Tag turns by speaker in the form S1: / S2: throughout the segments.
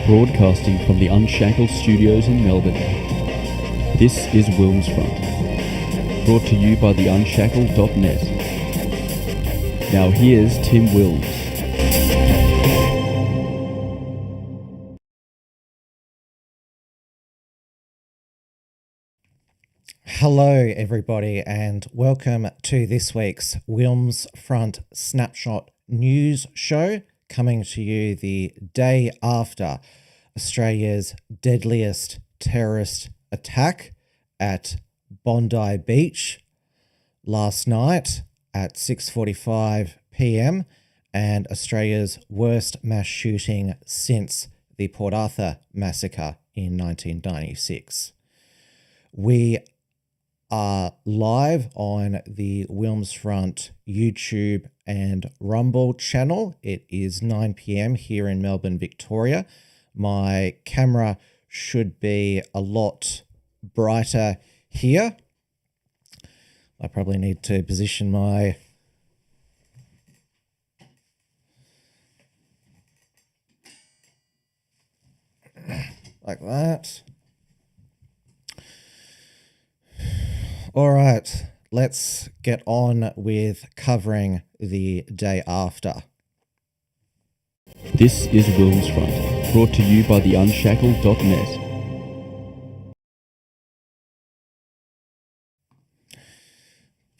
S1: Broadcasting from the Unshackled Studios in Melbourne. This is WilmsFront, brought to you by the Unshackled.net. Now here's Tim Wilms.
S2: Hello everybody and welcome to this week's WilmsFront Snapshot news show, coming to you the day after Australia's deadliest terrorist attack at Bondi Beach last night at 6:45 p.m. and Australia's worst mass shooting since the Port Arthur massacre in 1996. We are live on the WilmsFront YouTube and Rumble channel. It is 9 p.m. here in Melbourne, Victoria. My camera should be a lot brighter here. I probably need to position my like that. All right, let's get on with covering the day after.
S1: This is WilmsFront, brought to you by the Unshackled.net.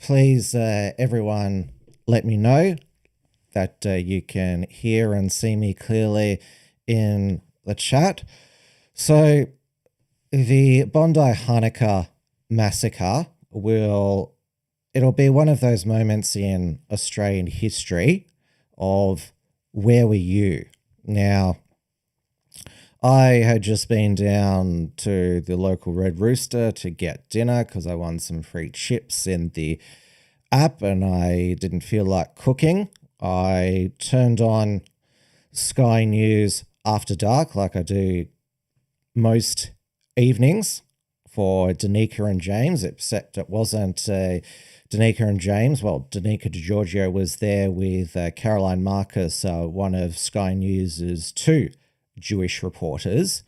S2: Please, everyone, let me know that you can hear and see me clearly in the chat. So, the Bondi Hanukkah massacre it'll be one of those moments in Australian history of where were you? Now, I had just been down to the local Red Rooster to get dinner because I won some free chips in the app and I didn't feel like cooking. I turned on Sky News after dark like I do most evenings for Danica and James, except it wasn't Danica and James. Well, Danica DiGiorgio was there with Caroline Marcus, one of Sky News' two Jewish reporters.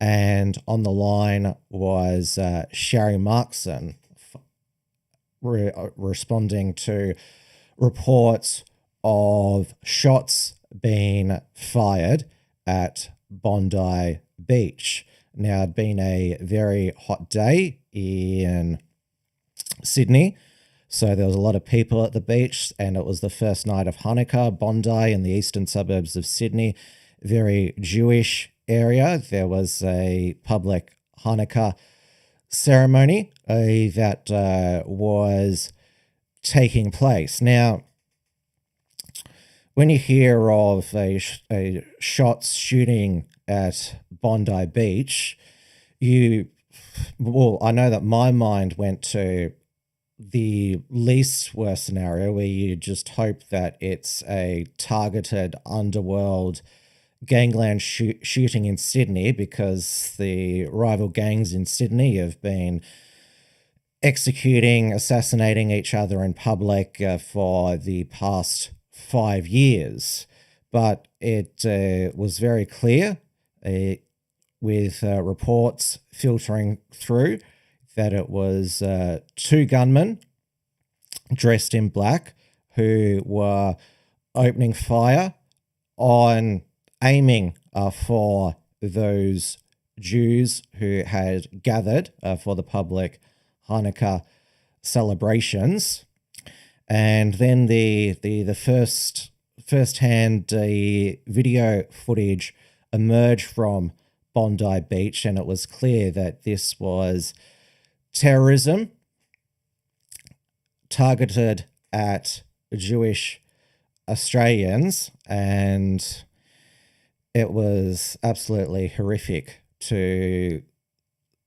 S2: And on the line was Sherry Markson responding to reports of shots being fired at Bondi Beach. Now, it'd been a very hot day in Sydney, so there was a lot of people at the beach, and it was the first night of Hanukkah. Bondi in the eastern suburbs of Sydney, very Jewish area. There was a public Hanukkah ceremony that was taking place. Now, when you hear of a shots shooting at Bondi Beach, I know that my mind went to the least worst scenario where you just hope that it's a targeted underworld gangland shooting in Sydney, because the rival gangs in Sydney have been assassinating each other in public for the past 5 years. But it was very clear with reports filtering through that it was two gunmen dressed in black who were opening fire aiming for those Jews who had gathered for the public Hanukkah celebrations. And then the first-hand video footage emerged from Bondi Beach, and it was clear that this was terrorism targeted at Jewish Australians, and it was absolutely horrific to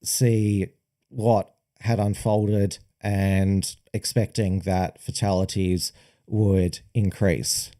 S2: see what had unfolded and expecting that fatalities would increase.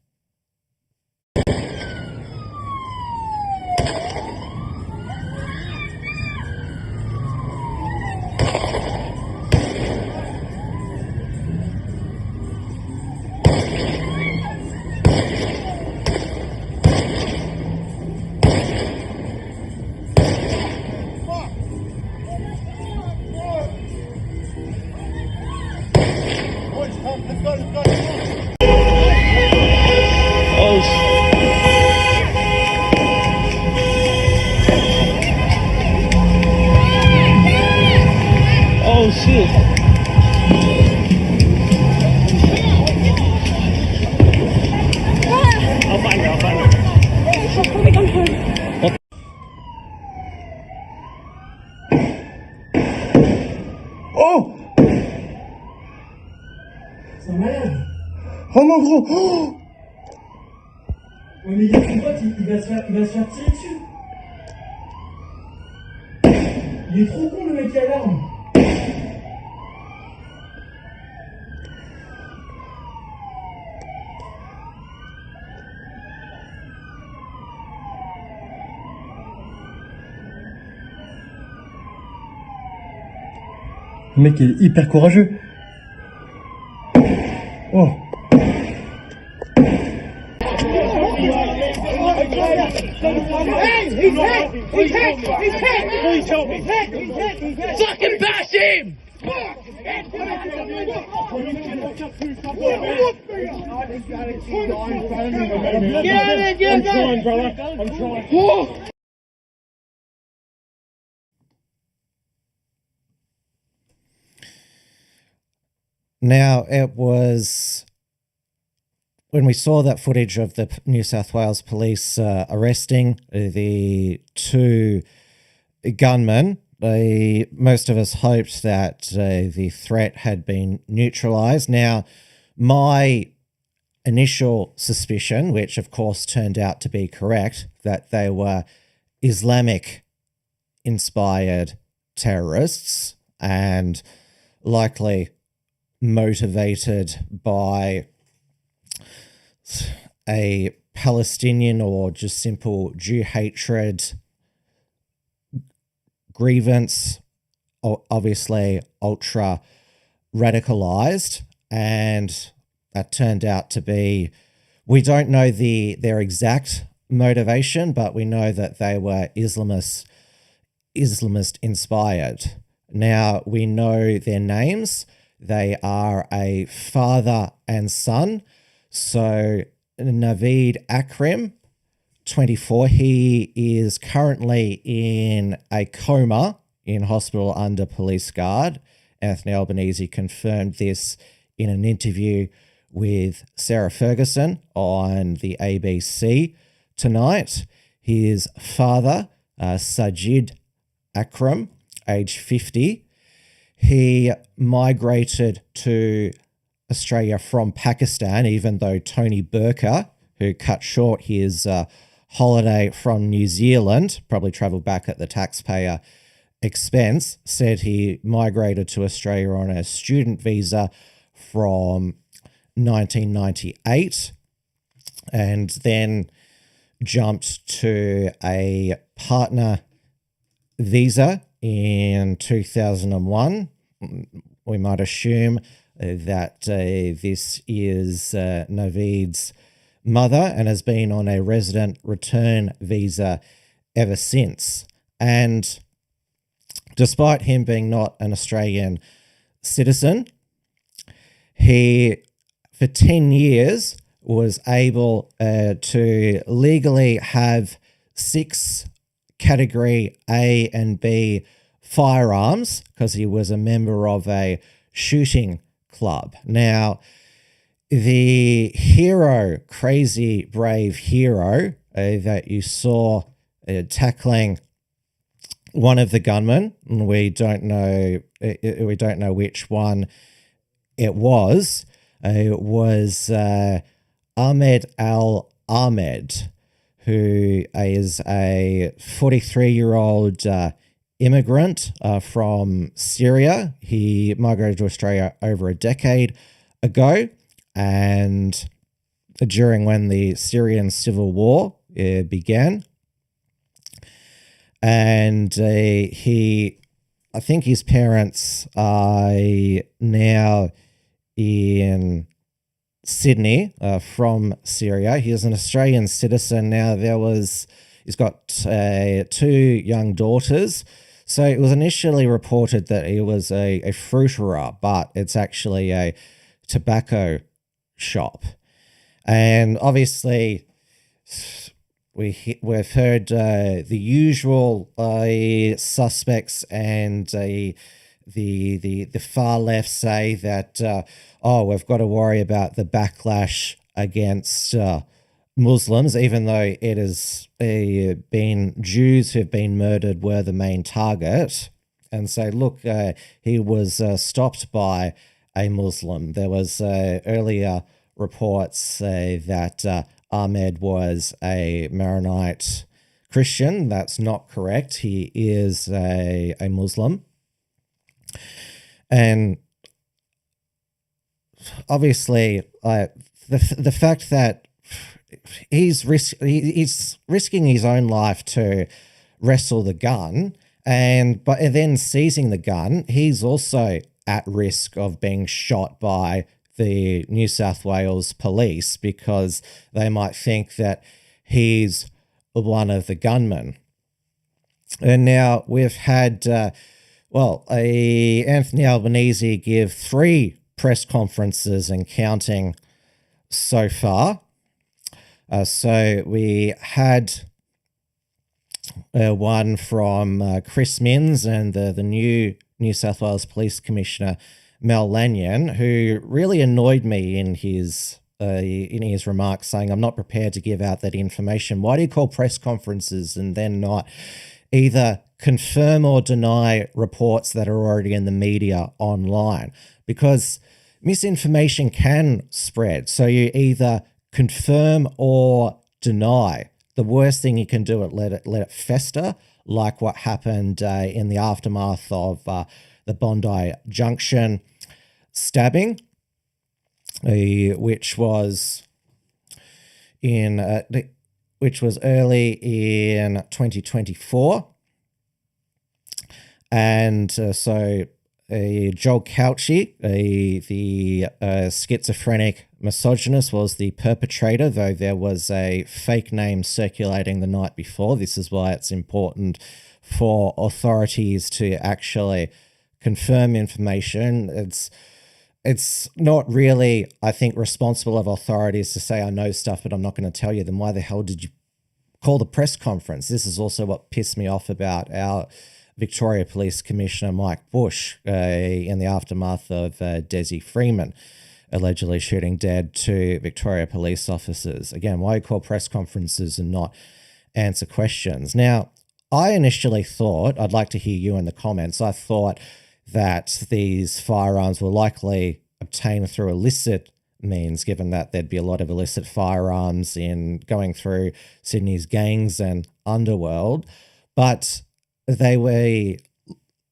S3: Oh shit. I'll find it. Oh!
S4: C'est un malade. Oh mon gros. Oh, ouais, mais il y a son pote, il va se faire tirer dessus. Il est trop con le mec qui alarme.
S3: Le mec est hyper courageux. Oh.
S5: Hey, he's hit! He's hit! He's hit! Please help me! He's hit! Fucking bash him! Get out of there, get out! I'm trying, brother. I'm trying.
S2: Now, it was when we saw that footage of the New South Wales police arresting the two gunmen, most of us hoped that the threat had been neutralised. Now, my initial suspicion, which of course turned out to be correct, that they were Islamic-inspired terrorists and likely motivated by a Palestinian or just simple Jew hatred grievance, obviously ultra radicalized, and that turned out to be, we don't know their exact motivation, but we know that they were Islamist inspired. Now we know their names. They are a father and son. So Naveed Akram, 24, he is currently in a coma in hospital under police guard. Anthony Albanese confirmed this in an interview with Sarah Ferguson on the ABC tonight. His father, Sajid Akram, age 50, he migrated to Australia from Pakistan, even though Tony Burker, who cut short his holiday from New Zealand, probably travelled back at the taxpayer expense, said he migrated to Australia on a student visa from 1998 and then jumped to a partner visa in 2001. We might assume that this is Naveed's mother and has been on a resident return visa ever since. And despite him being not an Australian citizen, he, for 10 years, was able to legally have 6 Category A and B firearms because he was a member of a shooting club. Now, the hero, crazy brave hero that you saw tackling one of the gunmen, and we don't know which one it was. It was Ahmed Al Ahmed, who is a 43-year-old immigrant from Syria. He migrated to Australia over a decade ago, and during when the Syrian civil war began. And I think his parents are now in Sydney from Syria. He is an Australian citizen now. He's got 2 young daughters. So it was initially reported that he was a fruiterer, but it's actually a tobacco shop. And obviously, we've heard the usual suspects and the far left say that we've got to worry about the backlash against Muslims, even though it has been Jews who've been murdered were the main target, and say, look, he was stopped by a Muslim. There was earlier reports that Ahmed was a Maronite Christian. That's not correct. He is a Muslim. And obviously, the fact that he's risking his own life to wrestle the gun, and then seizing the gun, he's also at risk of being shot by the New South Wales police because they might think that he's one of the gunmen. And now we've had, Anthony Albanese give 3 press conferences and counting so far. So we had one from Chris Minns and the new New South Wales Police Commissioner, Mel Lanyon, who really annoyed me in his remarks, saying, I'm not prepared to give out that information. Why do you call press conferences and then not either confirm or deny reports that are already in the media online? Because misinformation can spread. So you either confirm or deny. The worst thing you can do is let it fester, like what happened in the aftermath of the Bondi Junction stabbing, which was early in 2024, and so Joel Couchy, the schizophrenic misogynist, was the perpetrator, though there was a fake name circulating the night before. This is why it's important for authorities to actually confirm information. It's not really, I think, responsible of authorities to say, I know stuff, but I'm not going to tell you. Then why the hell did you call the press conference? This is also what pissed me off about our Victoria Police Commissioner Mike Bush in the aftermath of Desi Freeman allegedly shooting dead 2 Victoria police officers. Again, why call press conferences and not answer questions? Now, I initially thought, I'd like to hear you in the comments, I thought that these firearms were likely obtained through illicit means, given that there'd be a lot of illicit firearms in going through Sydney's gangs and underworld, but they were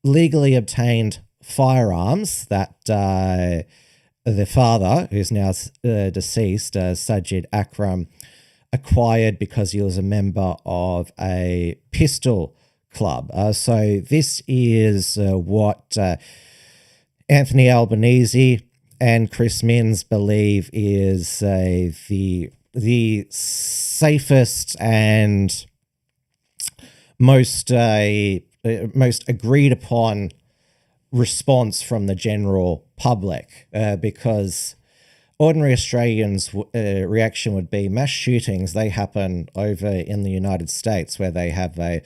S2: legally obtained firearms that the father, who's now deceased, Sajid Akram, acquired because he was a member of a pistol club. So this is what Anthony Albanese and Chris Minns believe is the safest and most agreed upon response from the general public, because ordinary Australians' reaction would be mass shootings. They happen over in the United States where they have a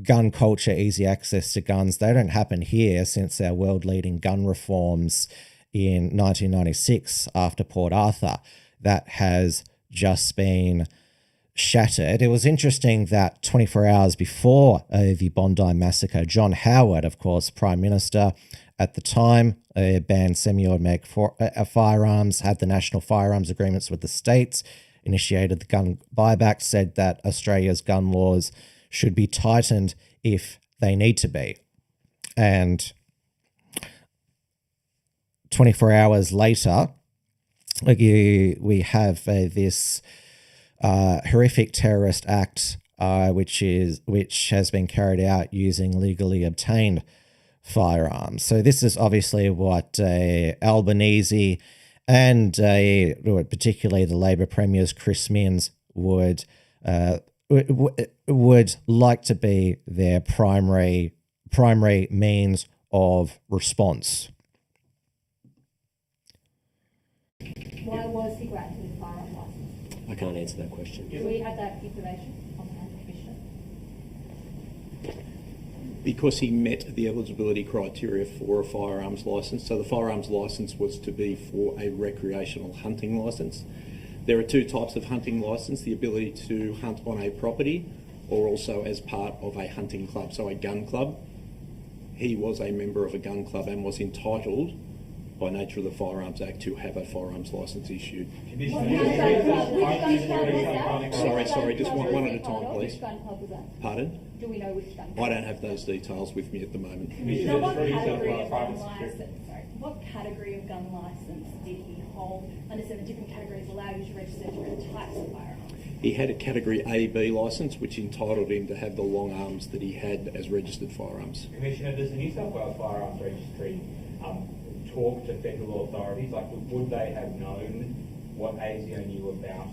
S2: gun culture, easy access to guns. They don't happen here since our world-leading gun reforms in 1996 after Port Arthur. That has just been shattered. It was interesting that 24 hours before the Bondi Massacre, John Howard, of course, Prime Minister at the time, banned semi-automatic firearms, had the national firearms agreements with the states, initiated the gun buyback, said that Australia's gun laws should be tightened if they need to be. And 24 hours later, we have this horrific terrorist act, which has been carried out using legally obtained firearms. So this is obviously what Albanese and particularly the Labor Premier's Chris Minns would like to be their primary means of response.
S6: Why was he granted a firearm licence?
S7: I can't answer that question.
S6: Do we have that information on hand, Commissioner?
S8: Because he met the eligibility criteria for a firearms licence. So the firearms licence was to be for a recreational hunting licence. There are two types of hunting licence: the ability to hunt on a property or also as part of a hunting club, so a gun club. He was a member of a gun club and was entitled, by nature of the Firearms Act, to have a firearms licence issued. Sorry, just one at a time, please.
S6: Which gun club was that?
S8: Pardon?
S6: Do we know which gun club?
S8: I don't have those details with me at the moment.
S6: So what category of gun licence, what category of gun licence did he hold? I understand the different categories allow you to register different types of firearms.
S8: He had a Category AB licence, which entitled him to have the long arms that he had as registered firearms.
S9: Commissioner, does the New South Wales Firearms Registry talk to federal authorities? Like, would they have known what ASIO knew about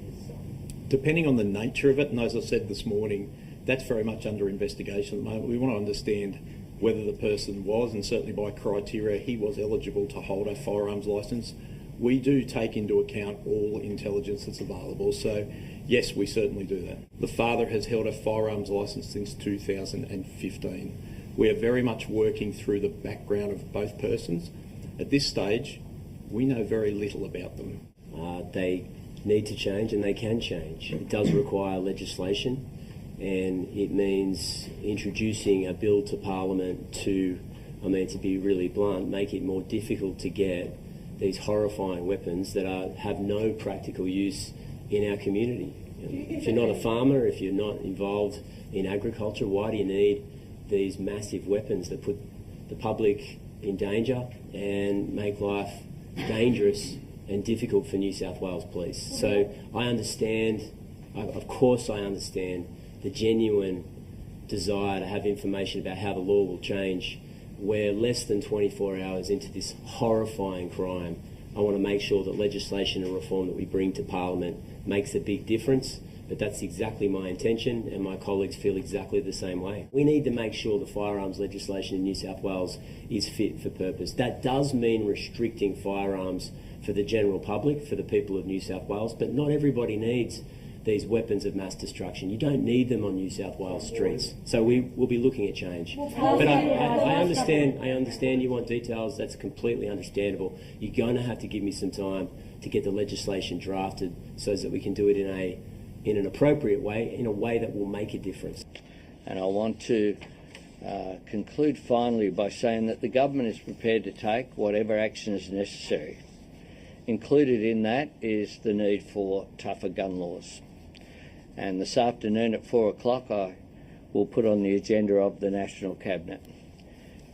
S9: his son?
S8: Depending on the nature of it, and as I said this morning, that's very much under investigation at the moment. We want to understand whether the person was, and certainly by criteria, he was eligible to hold a firearms licence. We do take into account all intelligence that's available, so yes, we certainly do that. The father has held a firearms licence since 2015. We are very much working through the background of both persons. At this stage, we know very little about them.
S7: They need to change, and they can change. It does require legislation, and it means introducing a bill to Parliament to be really blunt, make it more difficult to get these horrifying weapons that have no practical use in our community. If you're not a farmer, if you're not involved in agriculture, why do you need these massive weapons that put the public in danger and make life dangerous and difficult for New South Wales Police? So I understand, of course I understand the genuine desire to have information about how the law will change. We're less than 24 hours into this horrifying crime. I want to make sure that legislation and reform that we bring to Parliament makes a big difference, but that's exactly my intention, and my colleagues feel exactly the same way. We need to make sure the firearms legislation in New South Wales is fit for purpose. That does mean restricting firearms for the general public, for the people of New South Wales, but not everybody needs these weapons of mass destruction. You don't need them on New South Wales streets. So we will be looking at change. But I understand you want details. That's completely understandable. You're going to have to give me some time to get the legislation drafted so that we can do it in an appropriate way, in a way that will make a difference.
S10: And I want to conclude finally by saying that the government is prepared to take whatever action is necessary. Included in that is the need for tougher gun laws. And this afternoon at 4 o'clock I will put on the agenda of the National Cabinet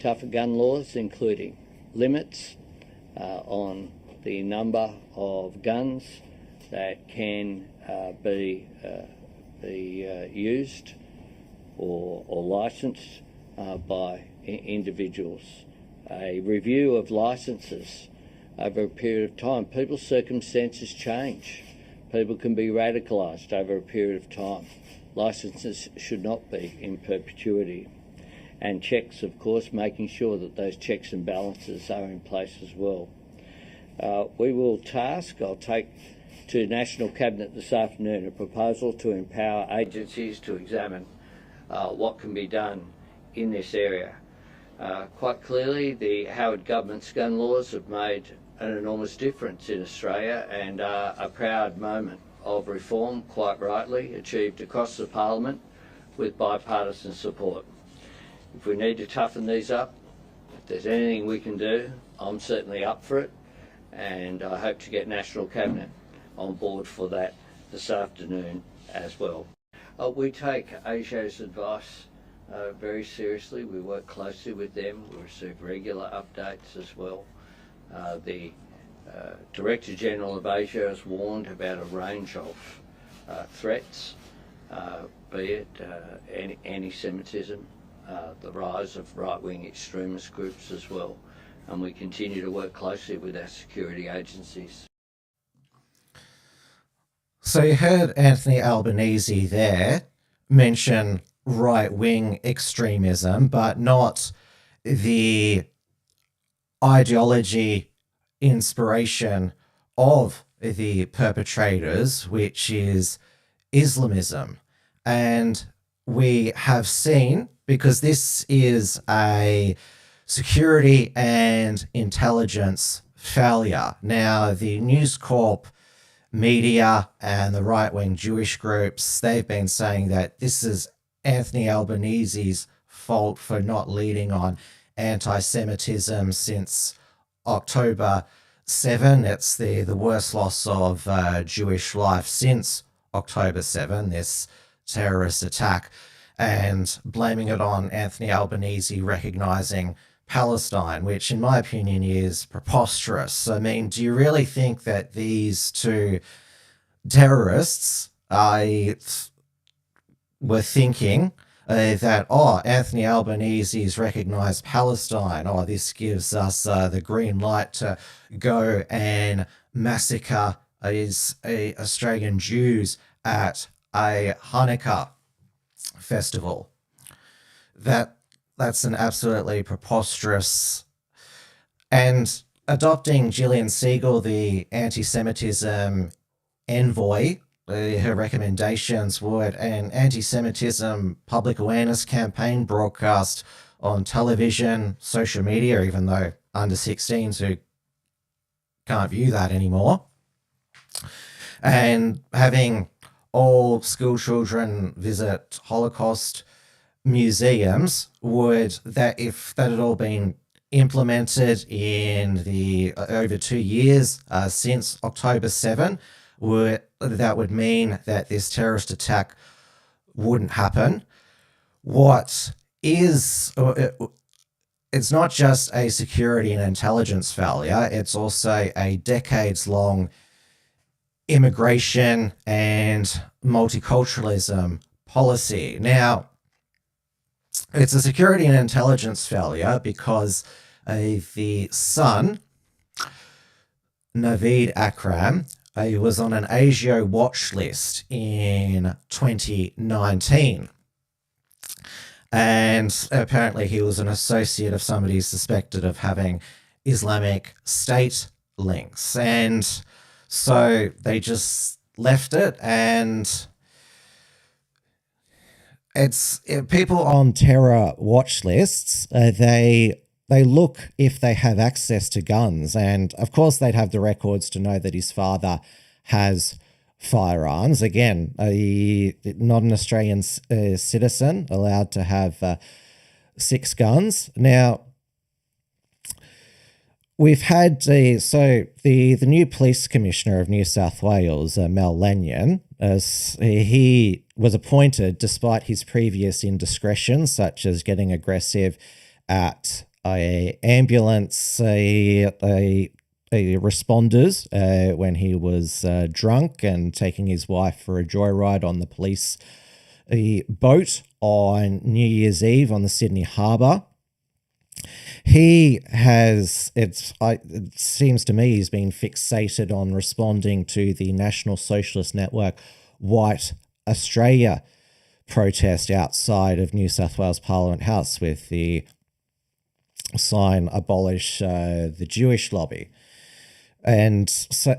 S10: tougher gun laws, including limits on the number of guns that can be used or licensed by individuals. A review of licences over a period of time. People's circumstances change. People can be radicalised over a period of time. Licences should not be in perpetuity. And checks, of course, making sure that those checks and balances are in place as well. I'll take to National Cabinet this afternoon a proposal to empower agencies to examine what can be done in this area. Quite clearly, the Howard government's gun laws have made an enormous difference in Australia, and a proud moment of reform, quite rightly, achieved across the Parliament with bipartisan support. If we need to toughen these up, if there's anything we can do, I'm certainly up for it, and I hope to get National Cabinet on board for that this afternoon as well. We take ASIO's advice very seriously. We work closely with them. We receive regular updates as well. The Director General of ASIO has warned about a range of threats, be it anti-Semitism, the rise of right-wing extremist groups as well, and we continue to work closely with our security agencies.
S2: So you heard Anthony Albanese there mention right-wing extremism, but not the ideology, inspiration of the perpetrators, which is Islamism. And we have seen, because this is a security and intelligence failure. Now, the News Corp media and the right-wing Jewish groups, they've been saying that this is Anthony Albanese's fault for not leading on anti-Semitism since October 7. It's the worst loss of Jewish life since October 7, this terrorist attack, and blaming it on Anthony Albanese recognising Palestine, which in my opinion is preposterous. I mean, do you really think that these two terrorists were thinking that, Anthony Albanese's recognised Palestine, this gives us the green light to go and massacre Australian Jews at a Hanukkah festival? That's an absolutely preposterous. And adopting Gillian Siegel, the anti-Semitism envoy, her recommendations would an anti-Semitism public awareness campaign broadcast on television, social media, even though under 16s who can't view that anymore, and having all school children visit Holocaust museums, if that had all been implemented in the over 2 years since October 7, that would mean that this terrorist attack wouldn't happen. It's not just a security and intelligence failure, it's also a decades-long immigration and multiculturalism policy. Now, it's a security and intelligence failure because the son, Naveed Akram, was on an ASIO watch list in 2019. And apparently he was an associate of somebody suspected of having Islamic State links. And so they just left it, and people on terror watch lists, they look if they have access to guns, and of course they'd have the records to know that his father has firearms. Again, not an Australian citizen allowed to have 6 guns. Now, we've had the new police commissioner of New South Wales, Mel Lanyon, as he was appointed despite his previous indiscretions, such as getting aggressive at a ambulance responders when he was drunk and taking his wife for a joyride on the police boat on New Year's Eve on the Sydney Harbour. It seems to me he's been fixated on responding to the National Socialist Network White Australia protest outside of New South Wales Parliament House with the sign "Abolish the Jewish Lobby." And so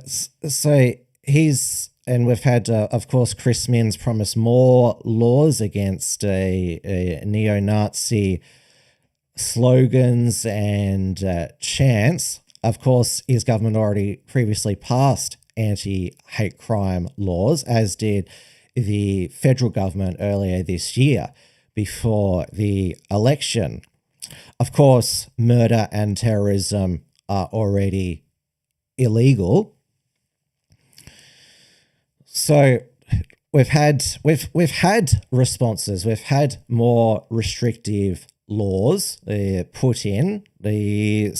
S2: we've had, of course, Chris Minns promise more laws against neo-Nazi slogans and chants. Of course, his government already previously passed anti-hate crime laws, as did the federal government earlier this year before the election. Of course, murder and terrorism are already illegal. So we've had responses. We've had more restrictive laws put in. The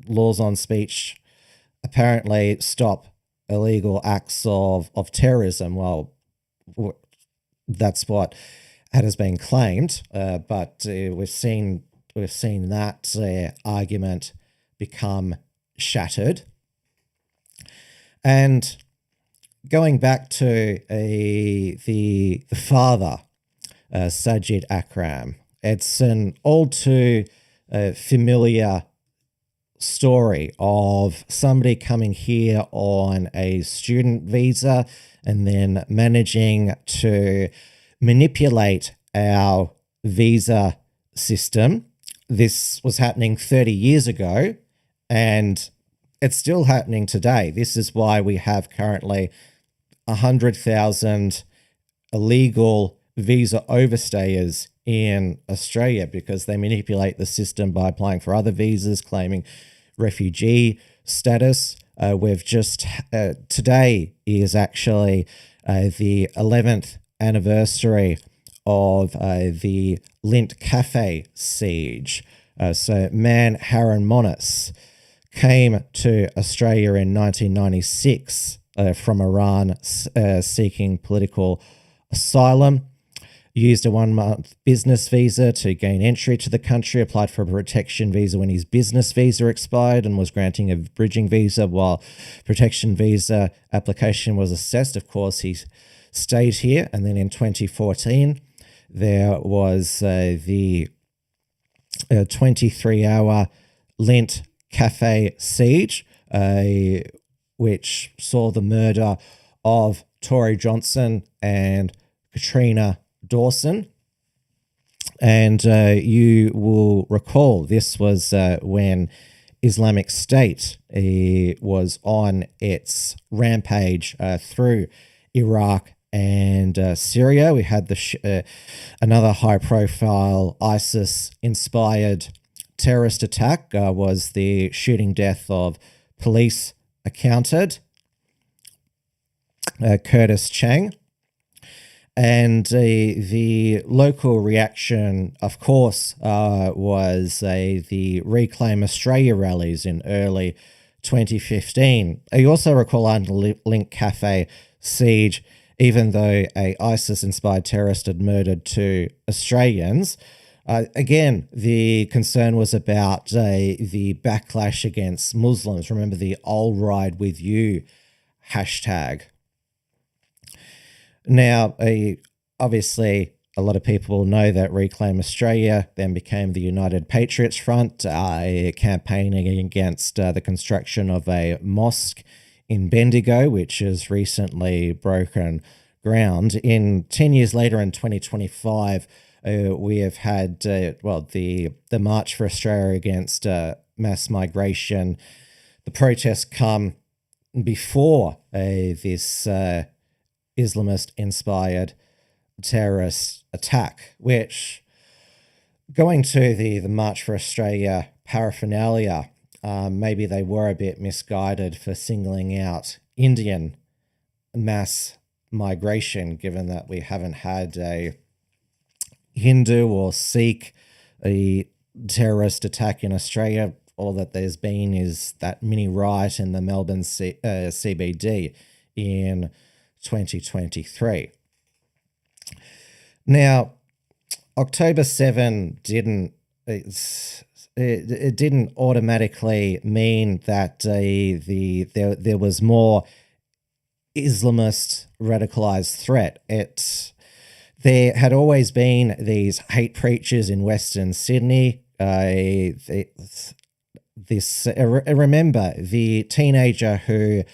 S2: laws on speech apparently stop illegal acts of terrorism. Well, that's what has been claimed, but we've seen that argument become shattered. And going back to the father, Sajid Akram, it's an all too familiar story of somebody coming here on a student visa and then managing to manipulate our visa system. This was happening 30 years ago, and it's still happening today. This is why we have currently 100,000 illegal visa overstayers in Australia, because they manipulate the system by applying for other visas, claiming refugee status. We've just today is actually the 11th anniversary of the Lint Cafe siege. So man Haran Monis came to Australia in 1996 from Iran, seeking political asylum, used a 1-month business visa to gain entry to the country, applied for a protection visa when his business visa expired, and was granting a bridging visa while protection visa application was assessed. Of course, he stayed here, and then in 2014, there was the 23-hour Lint Cafe siege, which saw the murder of Tory Johnson and Katrina Dawson. And you will recall this was when Islamic State was on its rampage through Iraq and Syria. We had another high-profile ISIS-inspired terrorist attack, was the shooting death of police accountant Curtis Chang. And the local reaction, of course, was the Reclaim Australia rallies in early 2015. You also recall under Lint Cafe siege, even though a ISIS-inspired terrorist had murdered 2 Australians. Again, the concern was about the backlash against Muslims. Remember the "I'll ride with you" hashtag. Now, obviously, a lot of people know that Reclaim Australia then became the United Patriots Front, campaigning against the construction of a mosque in Bendigo, which has recently broken ground. 10 years later, in 2025, we have had, the March for Australia against mass migration. The protests come before this Islamist-inspired terrorist attack, which, going to the March for Australia paraphernalia, maybe they were a bit misguided for singling out Indian mass migration, given that we haven't had a Hindu or Sikh a terrorist attack in Australia. All that there's been is that mini riot in the Melbourne CBD in 2023. Now, October 7 didn't automatically mean that there was more Islamist radicalized threat. There had always been these hate preachers in Western Sydney. Remember the teenager who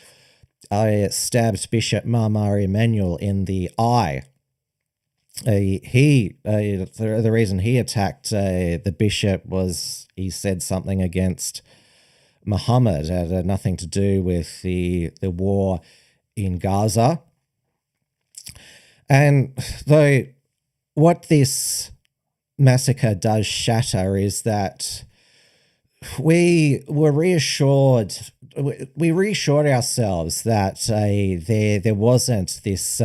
S2: stabbed Bishop Mamar Emanuel in the eye. The reason he attacked the bishop was he said something against Muhammad. It had nothing to do with the war in Gaza. And though what this massacre does shatter is that we reassured ourselves that there wasn't this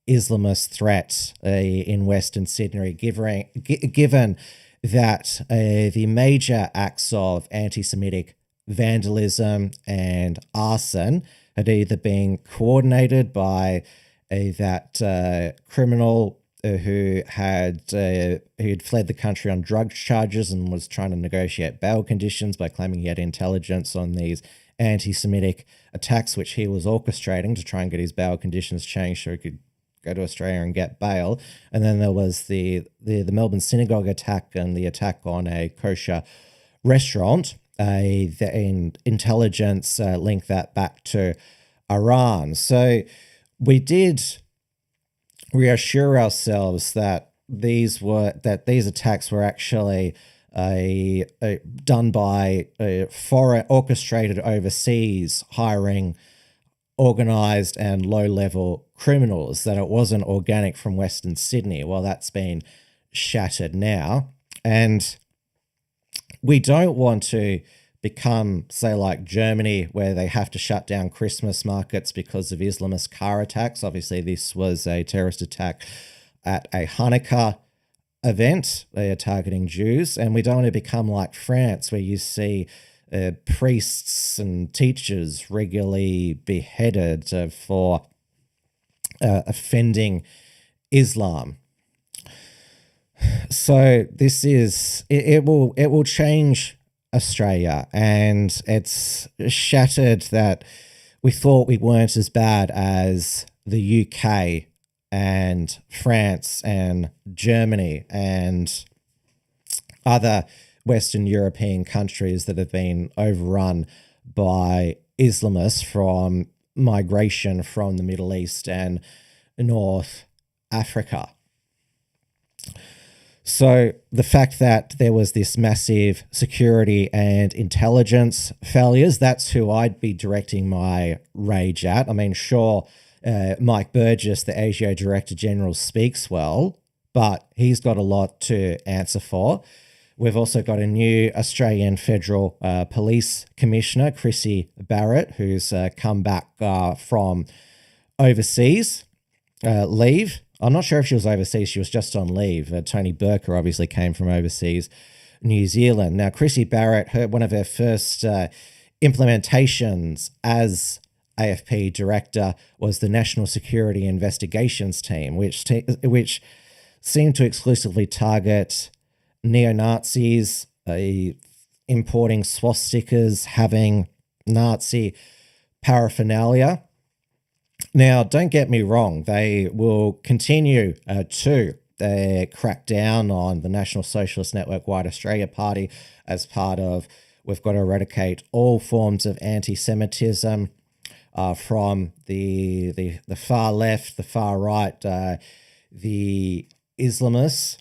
S2: Islamist threat in Western Sydney, given that the major acts of anti-Semitic vandalism and arson had either been coordinated by that criminal who had fled the country on drug charges and was trying to negotiate bail conditions by claiming he had intelligence on these anti-Semitic attacks, which he was orchestrating to try and get his bail conditions changed so he could go to Australia and get bail. And then there was the Melbourne synagogue attack and the attack on a kosher restaurant. the intelligence linked that back to Iran. So we did reassure ourselves that these attacks were actually done by foreign, orchestrated overseas, hiring organised and low-level criminals, that it wasn't organic from Western Sydney. Well, that's been shattered now. And we don't want to become, say, like Germany, where they have to shut down Christmas markets because of Islamist car attacks. Obviously, this was a terrorist attack at a Hanukkah event. They are targeting Jews. And we don't want to become like France, where you see priests and teachers regularly beheaded for offending Islam. So this is it will change Australia, and it's shattered that we thought we weren't as bad as the UK and France and Germany and other Western European countries that have been overrun by Islamists from migration from the Middle East and North Africa. So the fact that there was this massive security and intelligence failures, that's who I'd be directing my rage at. I mean, sure, Mike Burgess, the ASIO Director General, speaks well, but he's got a lot to answer for. We've also got a new Australian Federal Police Commissioner, Chrissy Barrett, who's come back from overseas leave. I'm not sure if she was overseas. She was just on leave. Tony Burker obviously came from overseas New Zealand. Now, Chrissy Barrett, one of her first implementations as AFP director was the National Security Investigations Team, which seemed to exclusively target neo-Nazis, importing swastikas, having Nazi paraphernalia. Now, don't get me wrong, they will continue to crack down on the National Socialist Network White Australia Party as part of, we've got to eradicate all forms of anti-Semitism from the far left, the far right, the Islamists.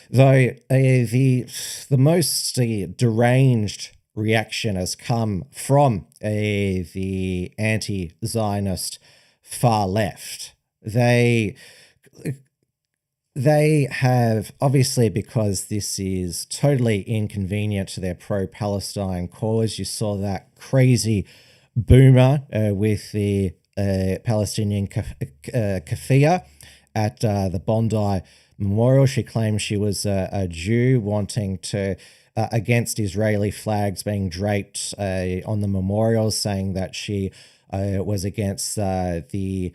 S2: Though the most deranged reaction has come from the anti-Zionist far left. They have, obviously, because this is totally inconvenient to their pro-Palestine cause. You saw that crazy boomer with the Palestinian kafia at the Bondi Memorial. She claimed she was a Jew wanting to against Israeli flags being draped on the memorials, saying that she was against the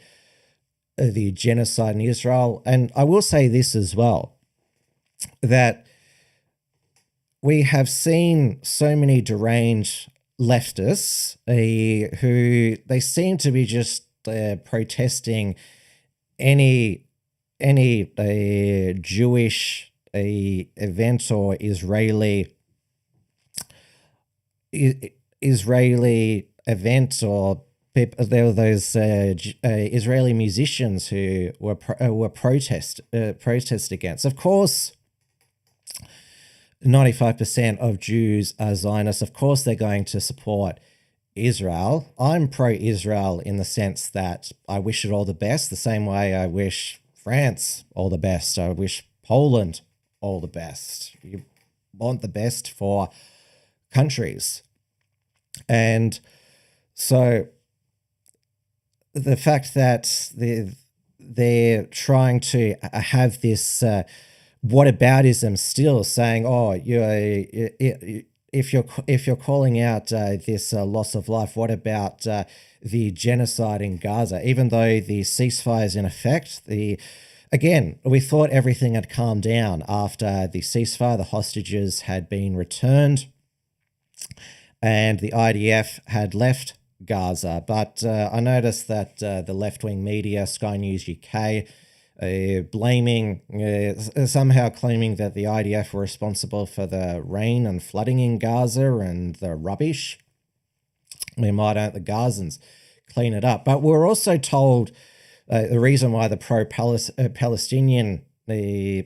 S2: genocide in Israel. And I will say this as well, that we have seen so many deranged leftists who they seem to be just protesting any Jewish event or Israeli event, or there were those Israeli musicians who were protest against. Of course, 95% of Jews are Zionists. Of course, they're going to support Israel. I'm pro-Israel in the sense that I wish it all the best, the same way I wish France all the best. I wish Poland all the best. You want the best for countries. And so the fact that they're trying to have this whataboutism still, saying, oh, if you're calling out this loss of life, what about the genocide in Gaza? Even though the ceasefire is in effect, again, we thought everything had calmed down after the ceasefire. The hostages had been returned and the IDF had left Gaza. But I noticed that the left-wing media, Sky News UK, somehow claiming that the IDF were responsible for the rain and flooding in Gaza and the rubbish. I mean, why don't the Gazans clean it up? But we're also told the reason why the pro-Palestinian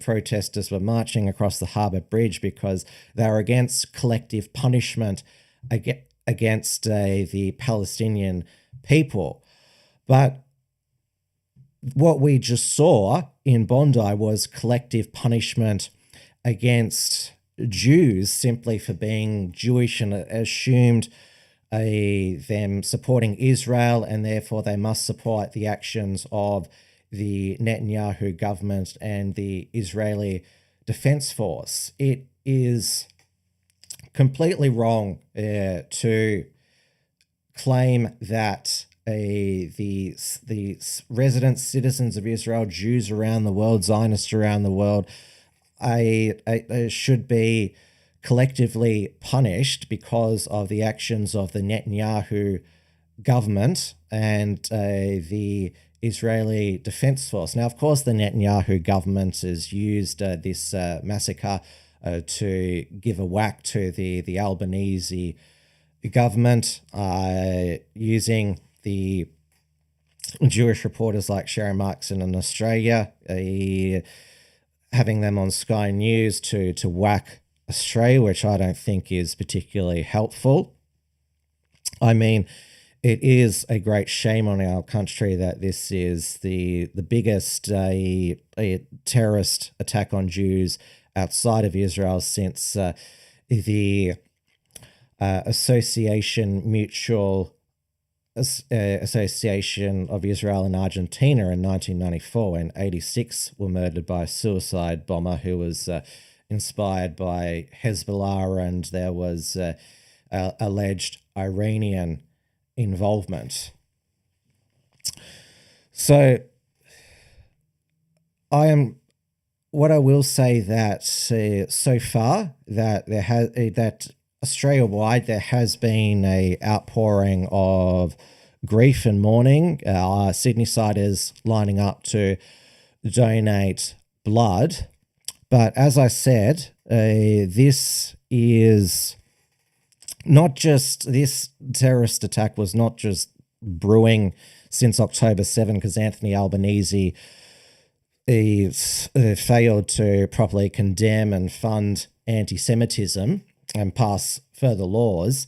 S2: protesters were marching across the Harbour Bridge, because they were against collective punishment against the Palestinian people. But what we just saw in Bondi was collective punishment against Jews simply for being Jewish, and assumed them supporting Israel, and therefore they must support the actions of the Netanyahu government and the Israeli Defense Force. It is completely wrong to claim that the resident citizens of Israel, Jews around the world, Zionists around the world, should be collectively punished because of the actions of the Netanyahu government and the Israeli Defense Force. Now, of course, the Netanyahu government has used this massacre to give a whack to the Albanese government, using the Jewish reporters like Sharon Markson in Australia, having them on Sky News to whack Australia, which I don't think is particularly helpful. I mean, it is a great shame on our country that this is the biggest a terrorist attack on Jews outside of Israel since the Mutual Association of Israel and Argentina in 1994, when 86 were murdered by a suicide bomber who was inspired by Hezbollah, and there was alleged Iranian involvement. So what I will say that so far that Australia-wide there has been a outpouring of grief and mourning. Sydney-siders lining up to donate blood. But as I said, this terrorist attack was not just brewing since October 7, because Anthony Albanese failed to properly condemn and fund anti-Semitism and pass further laws.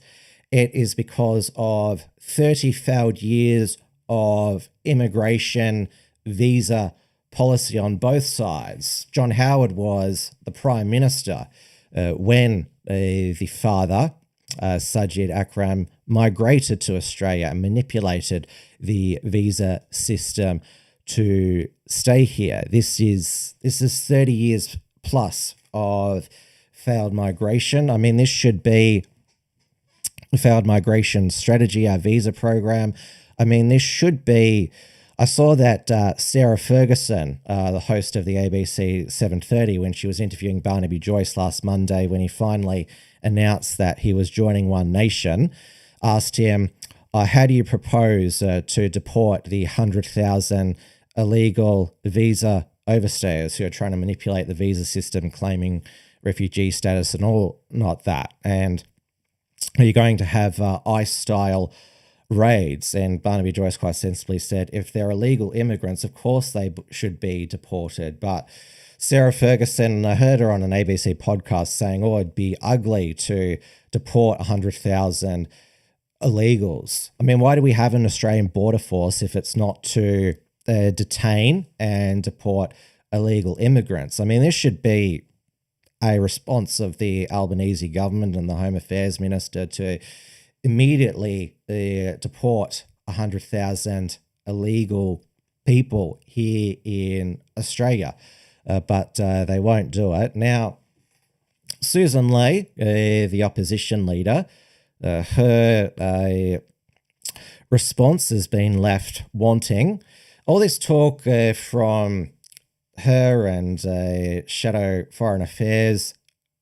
S2: It is because of 30 failed years of immigration visa policy on both sides. John Howard was the Prime Minister when the father, Sajid Akram, migrated to Australia and manipulated the visa system to stay here. This is 30 years plus of failed migration. I mean, this should be a failed migration strategy, our visa program. I mean, this should be... I saw that Sarah Ferguson, the host of the ABC 7:30, when she was interviewing Barnaby Joyce last Monday, when he finally announced that he was joining One Nation, asked him, how do you propose to deport the 100,000 illegal visa overstayers who are trying to manipulate the visa system, claiming refugee status and all, not that? And are you going to have ICE-style raids? And Barnaby Joyce quite sensibly said, if they're illegal immigrants, of course they should be deported. But Sarah Ferguson, I heard her on an ABC podcast saying, it'd be ugly to deport 100,000 illegals. I mean, why do we have an Australian border force if it's not to detain and deport illegal immigrants? I mean, this should be a response of the Albanese government and the Home Affairs Minister to immediately deport 100,000 illegal people here in Australia, but they won't do it. Now, Susan Lee, the opposition leader, her response has been left wanting. All this talk from her and Shadow Foreign Affairs,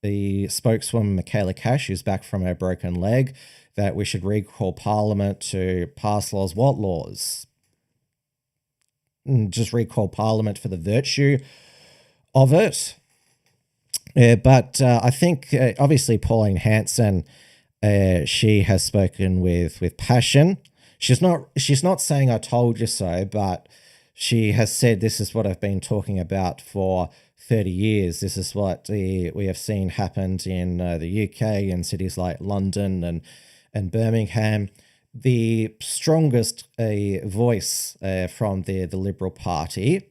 S2: the spokeswoman Michaela Cash, who's back from her broken leg, that we should recall Parliament to pass laws. What laws? just recall Parliament for the virtue of it. But I think obviously Pauline Hanson, she has spoken with passion. She's not saying "I told you so," but she has said, "This is what I've been talking about for 30 years. This is what we have seen happened in the UK in cities like London and Birmingham." The strongest voice from the Liberal Party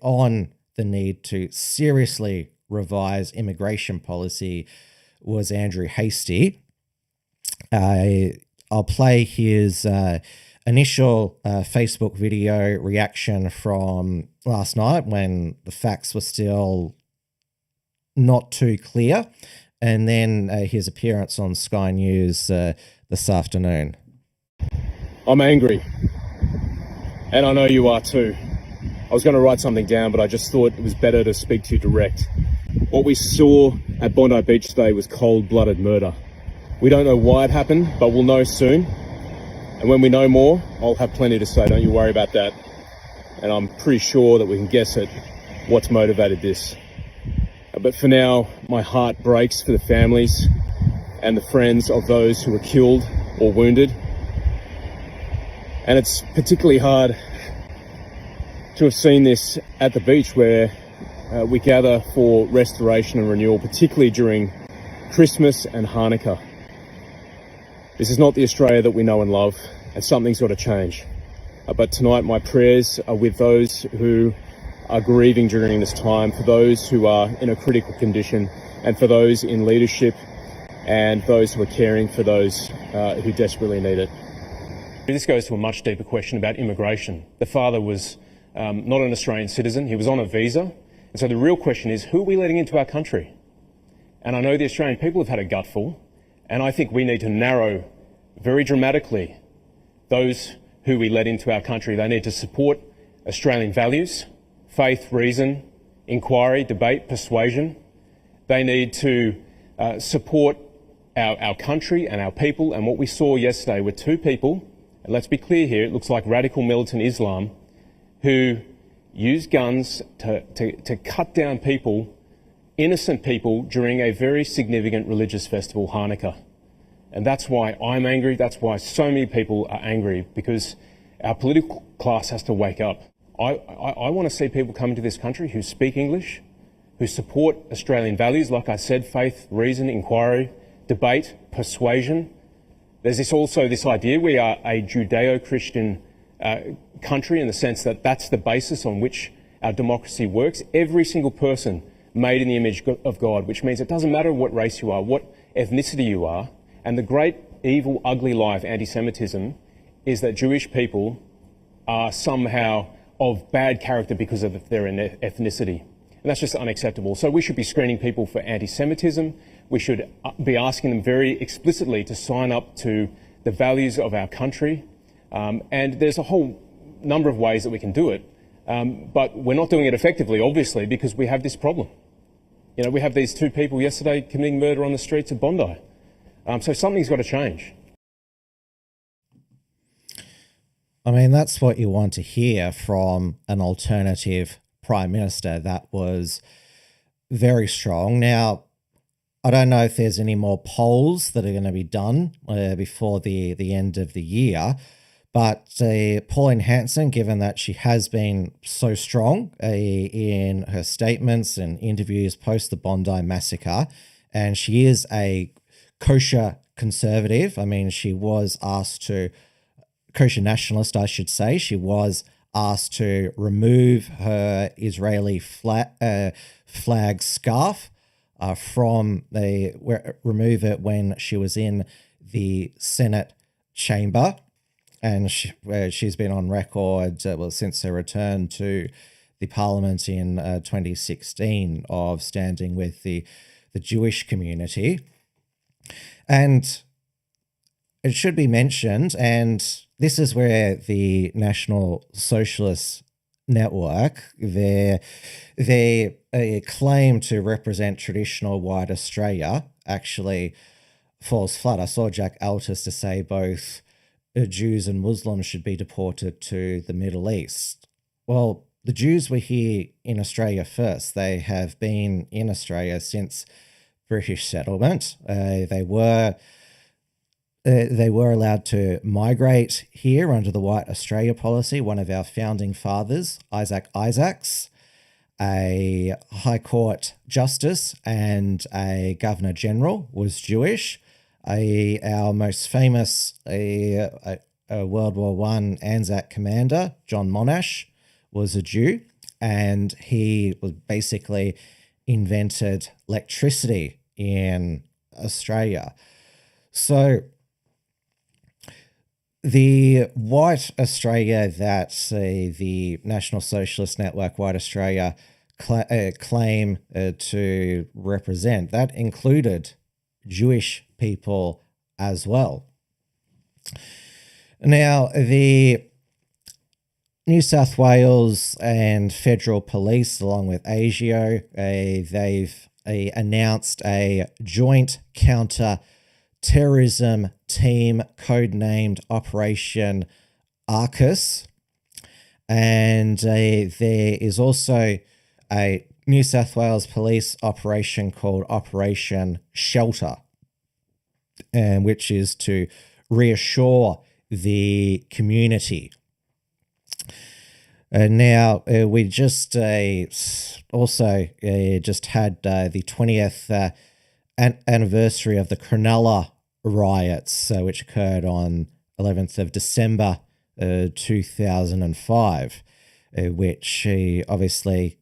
S2: on the need to seriously revise immigration policy was Andrew Hastie. I'll play his initial Facebook video reaction from last night when the facts were still not too clear, and then his appearance on Sky News this afternoon.
S11: I'm angry, and I know you are too. I was going to write something down, but I just thought it was better to speak to you direct. What we saw at Bondi Beach today was cold-blooded murder. We don't know why it happened, but we'll know soon. And when we know more, I'll have plenty to say, don't you worry about that. And I'm pretty sure that we can guess at what's motivated this. But for now, my heart breaks for the families and the friends of those who were killed or wounded. And it's particularly hard to have seen this at the beach where we gather for restoration and renewal, particularly during Christmas and Hanukkah. This is not the Australia that we know and love, and something's got to change. But tonight my prayers are with those who are grieving during this time, for those who are in a critical condition, and for those in leadership and those who are caring for those who desperately need it.
S12: This goes to a much deeper question about immigration. The father was not an Australian citizen, he was on a visa. And so the real question is, who are we letting into our country? And I know the Australian people have had a gutful, and I think we need to narrow very dramatically those who we let into our country. They need to support Australian values, faith, reason, inquiry, debate, persuasion. They need to support our country and our people. And what we saw yesterday were two people, and let's be clear here, it looks like radical militant Islam, who used guns to cut down people, innocent people, during a very significant religious festival, Hanukkah. And that's why I'm angry, that's why so many people are angry, because our political class has to wake up. I want to see people come into this country who speak English, who support Australian values, like I said, faith, reason, inquiry, debate, persuasion. There's also this idea we are a Judeo-Christian country, in the sense that that's the basis on which our democracy works. Every single person made in the image of God, which means it doesn't matter what race you are, what ethnicity you are. And the great evil, ugly lie of anti-Semitism is that Jewish people are somehow of bad character because of their ethnicity. And that's just unacceptable. So we should be screening people for anti-Semitism. We should be asking them very explicitly to sign up to the values of our country. And there's a whole number of ways that we can do it. But we're not doing it effectively, obviously, because we have this problem. You know, we have these two people yesterday committing murder on the streets of Bondi. So something's got to change.
S2: I mean, that's what you want to hear from an alternative Prime Minister. That was very strong. Now, I don't know if there's any more polls that are going to be done before the end of the year, but Pauline Hanson, given that she has been so strong in her statements and interviews post the Bondi Massacre, and she is a kosher conservative. I mean, she was asked to, kosher nationalist, I should say. She was asked to remove her Israeli flag scarf remove it when she was in the Senate chamber. And she's been on record, since her return to the parliament in 2016, of standing with the Jewish community. And it should be mentioned, and this is where the National Socialist Network, their claim to represent traditional white Australia, actually falls flat. I saw Jack Altus to say both Jews and Muslims should be deported to the Middle East. well, the Jews were here in Australia first. They have been in Australia since British settlement. They were allowed to migrate here under the White Australia policy. One of our founding fathers, Isaac Isaacs, a High Court Justice and a Governor General, was Jewish. Our most famous World War I Anzac commander, John Monash, was a Jew, and he was basically invented electricity in Australia. So the White Australia that the National Socialist Network White Australia claim to represent, that included Jewish people as well. Now, the New South Wales and federal police, along with ASIO, they've announced a joint counter-terrorism team codenamed Operation Arcus. And there is also a New South Wales police operation called Operation Shelter, which is to reassure the community. Now, we just also just had the 20th anniversary of the Cronulla riots, which occurred on 11th of December 2005, which obviously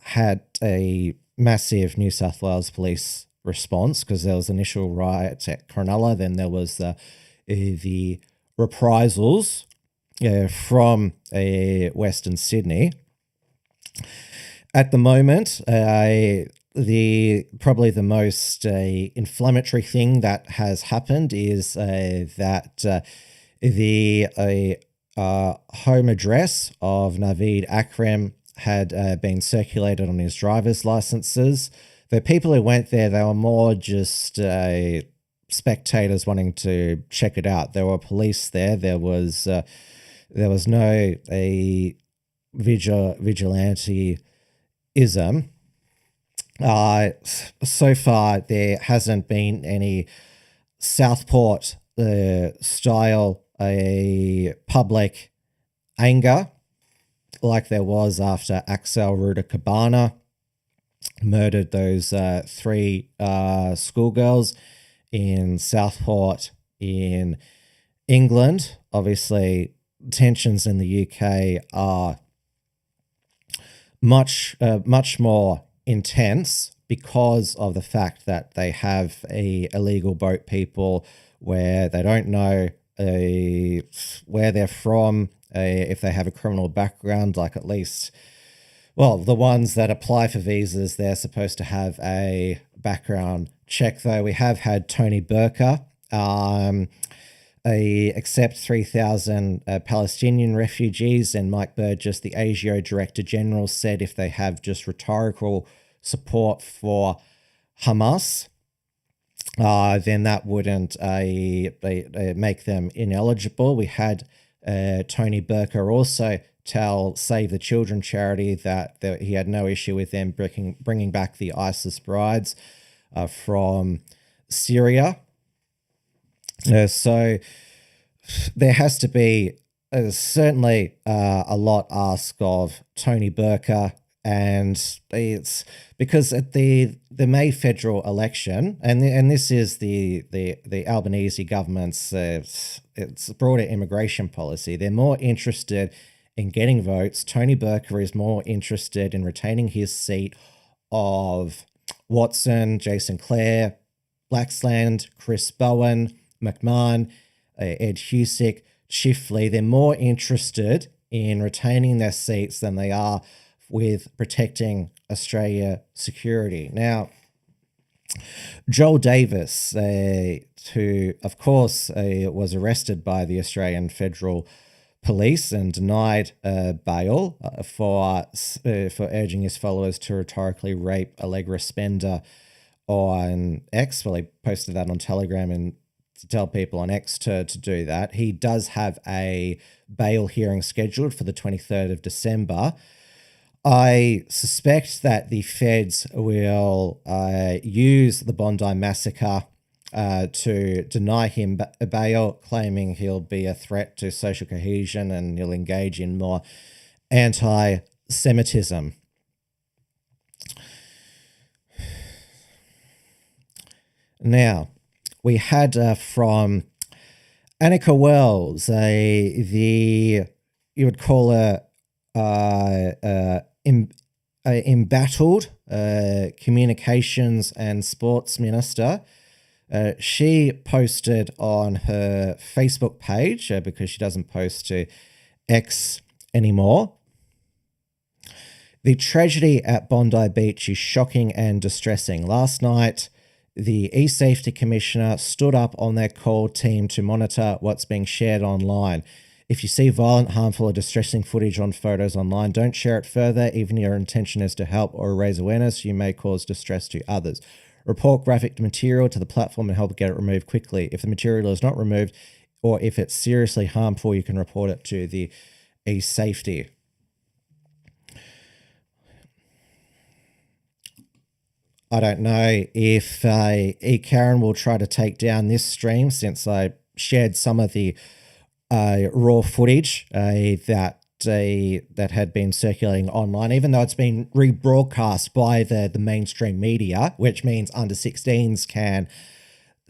S2: had a massive New South Wales police response, because there was initial riots at Cronulla, then there was the reprisals from Western Sydney. At the moment, probably the most inflammatory thing that has happened is that the home address of Naveed Akram had been circulated on his driver's licenses. The people who went there, they were more just spectators wanting to check it out. There were police there. There was no vigilanteism. So far, there hasn't been any Southport style public anger like there was after Axel Rudakabana murdered those 3 schoolgirls in Southport in England. Obviously, tensions in the UK are much more intense because of the fact that they have illegal boat people where they don't know where they're from, if they have a criminal background, like at least, well, the ones that apply for visas, they're supposed to have a background check, though. We have had Tony Burka accept 3,000 Palestinian refugees, and Mike Burgess, the ASIO Director General, said if they have just rhetorical support for Hamas, then that wouldn't make them ineligible. We had Tony Burka also tell Save the Children charity that he had no issue with them bringing back the ISIS brides from Syria. So there has to be certainly a lot asked of Tony Burka, and it's because at the May federal election, and this is the Albanese government's it's broader immigration policy. They're more interested in getting votes. Tony Burka is more interested in retaining his seat of Watson, Jason Clare, Blaxland, Chris Bowen, McMahon, Ed Husick, Chifley. They're more interested in retaining their seats than they are with protecting Australia security. Now, Joel Davis, who of course was arrested by the Australian Federal Police and denied bail for urging his followers to rhetorically rape Allegra Spender on X. Well, he posted that on Telegram in tell people on X to do that. He does have a bail hearing scheduled for the 23rd of December. I suspect that the feds will use the Bondi Massacre to deny him bail, claiming he'll be a threat to social cohesion and he'll engage in more anti-Semitism. Now, we had from Annika Wells, you would call her embattled communications and sports minister. She posted on her Facebook page, because she doesn't post to X anymore. The tragedy at Bondi Beach is shocking and distressing. Last night, the E-Safety Commissioner stood up on their core team to monitor what's being shared online. If you see violent, harmful, or distressing footage on photos online, don't share it further. Even if your intention is to help or raise awareness, you may cause distress to others. Report graphic material to the platform and help get it removed quickly. If the material is not removed, or if it's seriously harmful, you can report it to the E-Safety. I don't know if Karen will try to take down this stream, since I shared some of the raw footage that had been circulating online, even though it's been rebroadcast by the mainstream media, which means under 16s can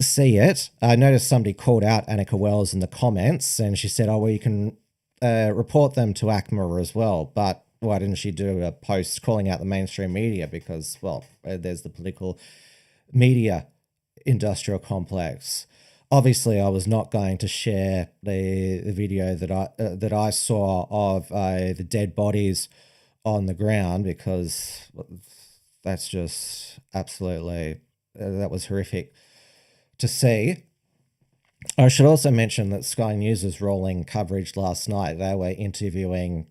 S2: see it. I noticed somebody called out Annika Wells in the comments, and she said, oh, well, you can report them to ACMA as well, but why didn't she do a post calling out the mainstream media? Because, well, there's the political media industrial complex. Obviously, I was not going to share the video that I saw of the dead bodies on the ground, because that's just absolutely, that was horrific to see. I should also mention that Sky News' rolling coverage last night. They were interviewing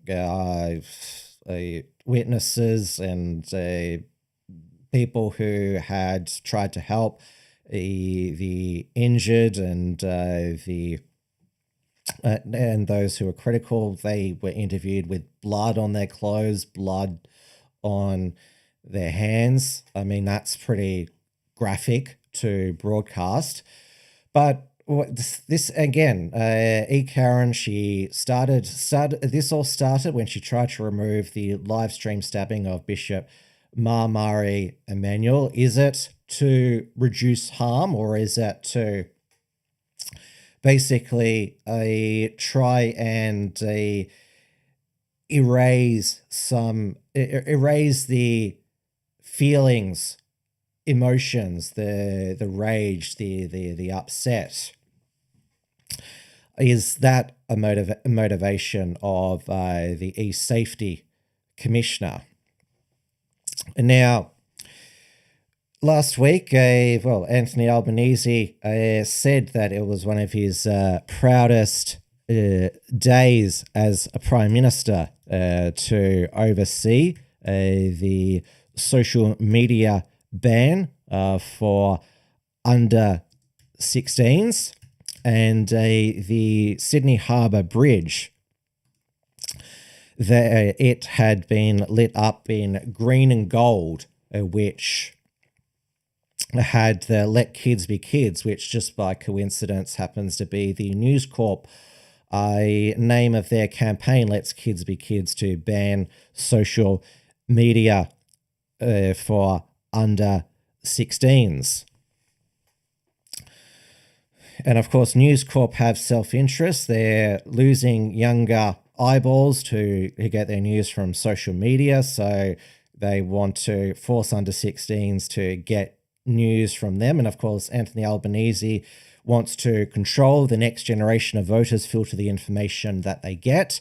S2: witnesses and people who had tried to help the injured and those who were critical. They were interviewed with blood on their clothes, blood on their hands. I mean, that's pretty graphic to broadcast. But this again, Karen, she started. This all started when she tried to remove the live stream stabbing of Bishop Mari Emanuel. Is it to reduce harm, or is it to basically try and erase the feelings, emotions, the rage, the upset? Is that a motivation of the E-Safety Commissioner? Now, last week, Anthony Albanese said that it was one of his proudest days as a Prime Minister to oversee the social media ban for under 16s and the Sydney Harbour Bridge. It had been lit up in green and gold, which had the Let Kids Be Kids, which just by coincidence happens to be the News Corp name of their campaign, Let's Kids Be Kids, to ban social media for under 16s. And of course, News Corp have self-interest. They're losing younger eyeballs to get their news from social media, so they want to force under 16s to get news from them. And of course, Anthony Albanese wants to control the next generation of voters, filter the information that they get,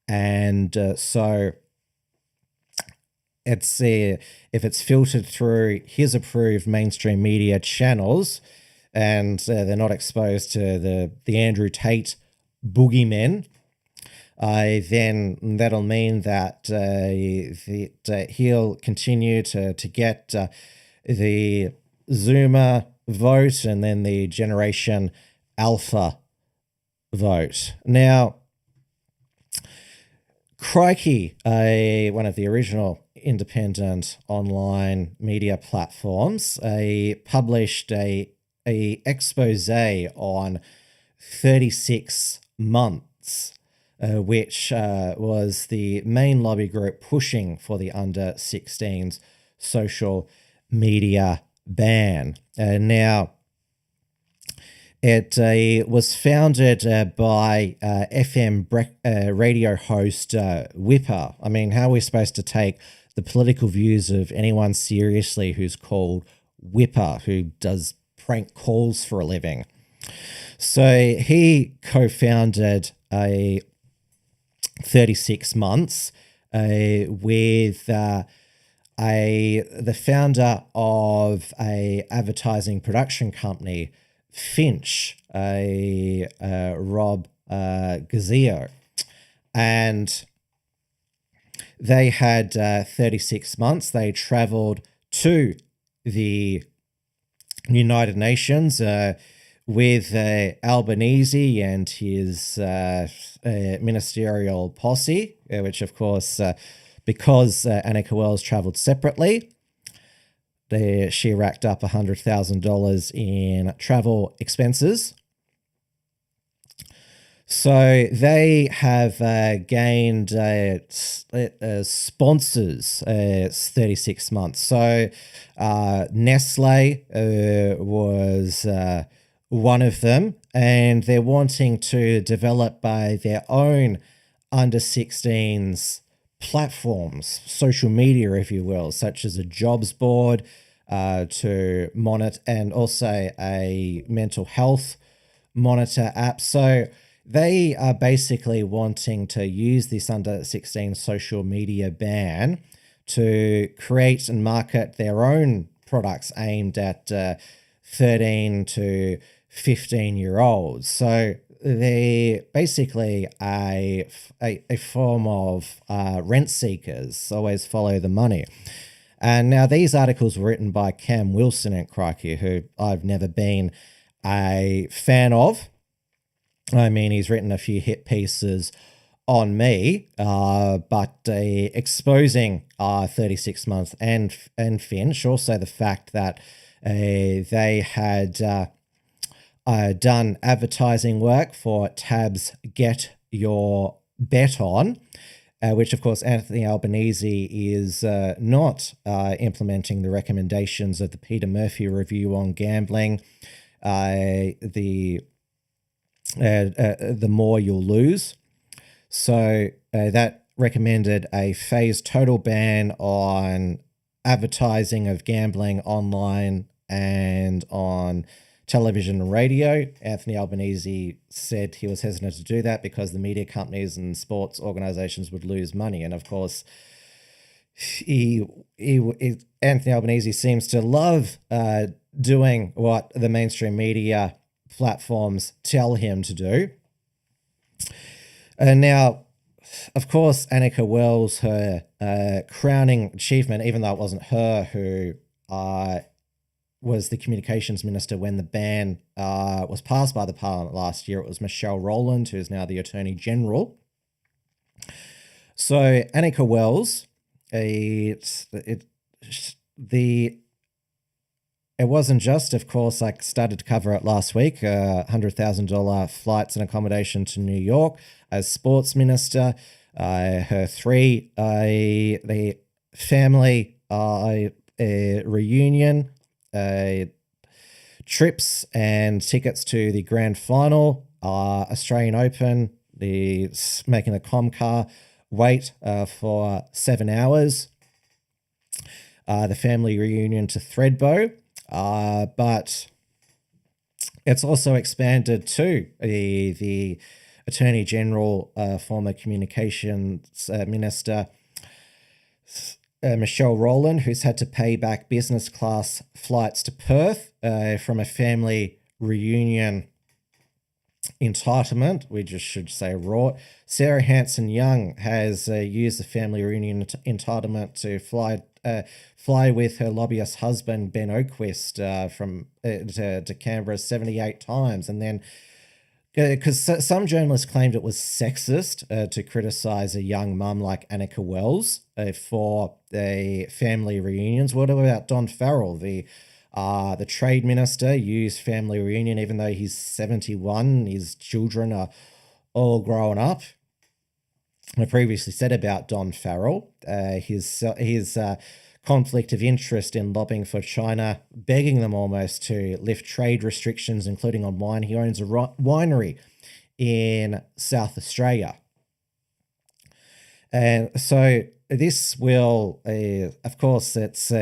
S2: and so it's if it's filtered through his approved mainstream media channels, and they're not exposed to the Andrew Tate boogeymen, then that'll mean that he'll continue to get the Zoomer vote, and then the Generation alpha vote. Now, Crikey, one of the original independent online media platforms, published a expose on 36 months, which was the main lobby group pushing for the under 16s social media ban. Now, it was founded by FM radio host Whipper. I mean, how are we supposed to take the political views of anyone seriously who's called Whipper, who does prank calls for a living? So he co-founded a 36 months with the founder of a advertising production company, Finch, Rob Gazio, and they had 36 months. They traveled to the United Nations with Albanese and his ministerial posse, which of course, because Annika Wells travelled separately, she racked up $100,000 in travel expenses. So they have gained sponsors 36 months. So Nestle was one of them, and they're wanting to develop their own under 16s platforms, social media, if you will, such as a jobs board to monitor, and also a mental health monitor app. So they are basically wanting to use this under 16 social media ban to create and market their own products aimed at 13 to 15-year-olds. So they're basically a form of rent seekers, always follow the money. And now these articles were written by Cam Wilson and Crikey, who I've never been a fan of. I mean, he's written a few hit pieces on me, but exposing 36 months and Finch, also the fact that they had done advertising work for Tab's Get Your Bet On, which of course Anthony Albanese is not implementing the recommendations of the Peter Murphy Review on Gambling. The more you'll lose. So that recommended a phased total ban on advertising of gambling online and on television and radio. Anthony Albanese said he was hesitant to do that because the media companies and sports organizations would lose money. And of course, Anthony Albanese seems to love doing what the mainstream media platforms tell him to do. And now, of course, Annika Wells, her crowning achievement, even though it wasn't her who was the communications minister when the ban was passed by the Parliament last year, it was Michelle Rowland, who is now the Attorney General. So Annika Wells, it wasn't just, of course, I started to cover it last week, $100,000 flights and accommodation to New York as sports minister, her three, the family reunion, trips and tickets to the grand final, Australian Open, making the Comcar wait for 7 hours, the family reunion to Thredbo, but it's also expanded to the Attorney General, former Communications Minister, Michelle Rowland, who's had to pay back business class flights to Perth from a family reunion entitlement. We just should say rort. Sarah Hanson-Young has used the family reunion entitlement to fly with her lobbyist husband Ben Oquist to Canberra 78 times, and then because some journalists claimed it was sexist to criticize a young mum like Annika Wells for the family reunions. What about Don Farrell, the trade minister, used family reunion even though he's 71, his children are all grown up. I previously said about Don Farrell, his conflict of interest in lobbying for China, begging them almost to lift trade restrictions, including on wine. He owns a winery in South Australia. And so this will, of course, it's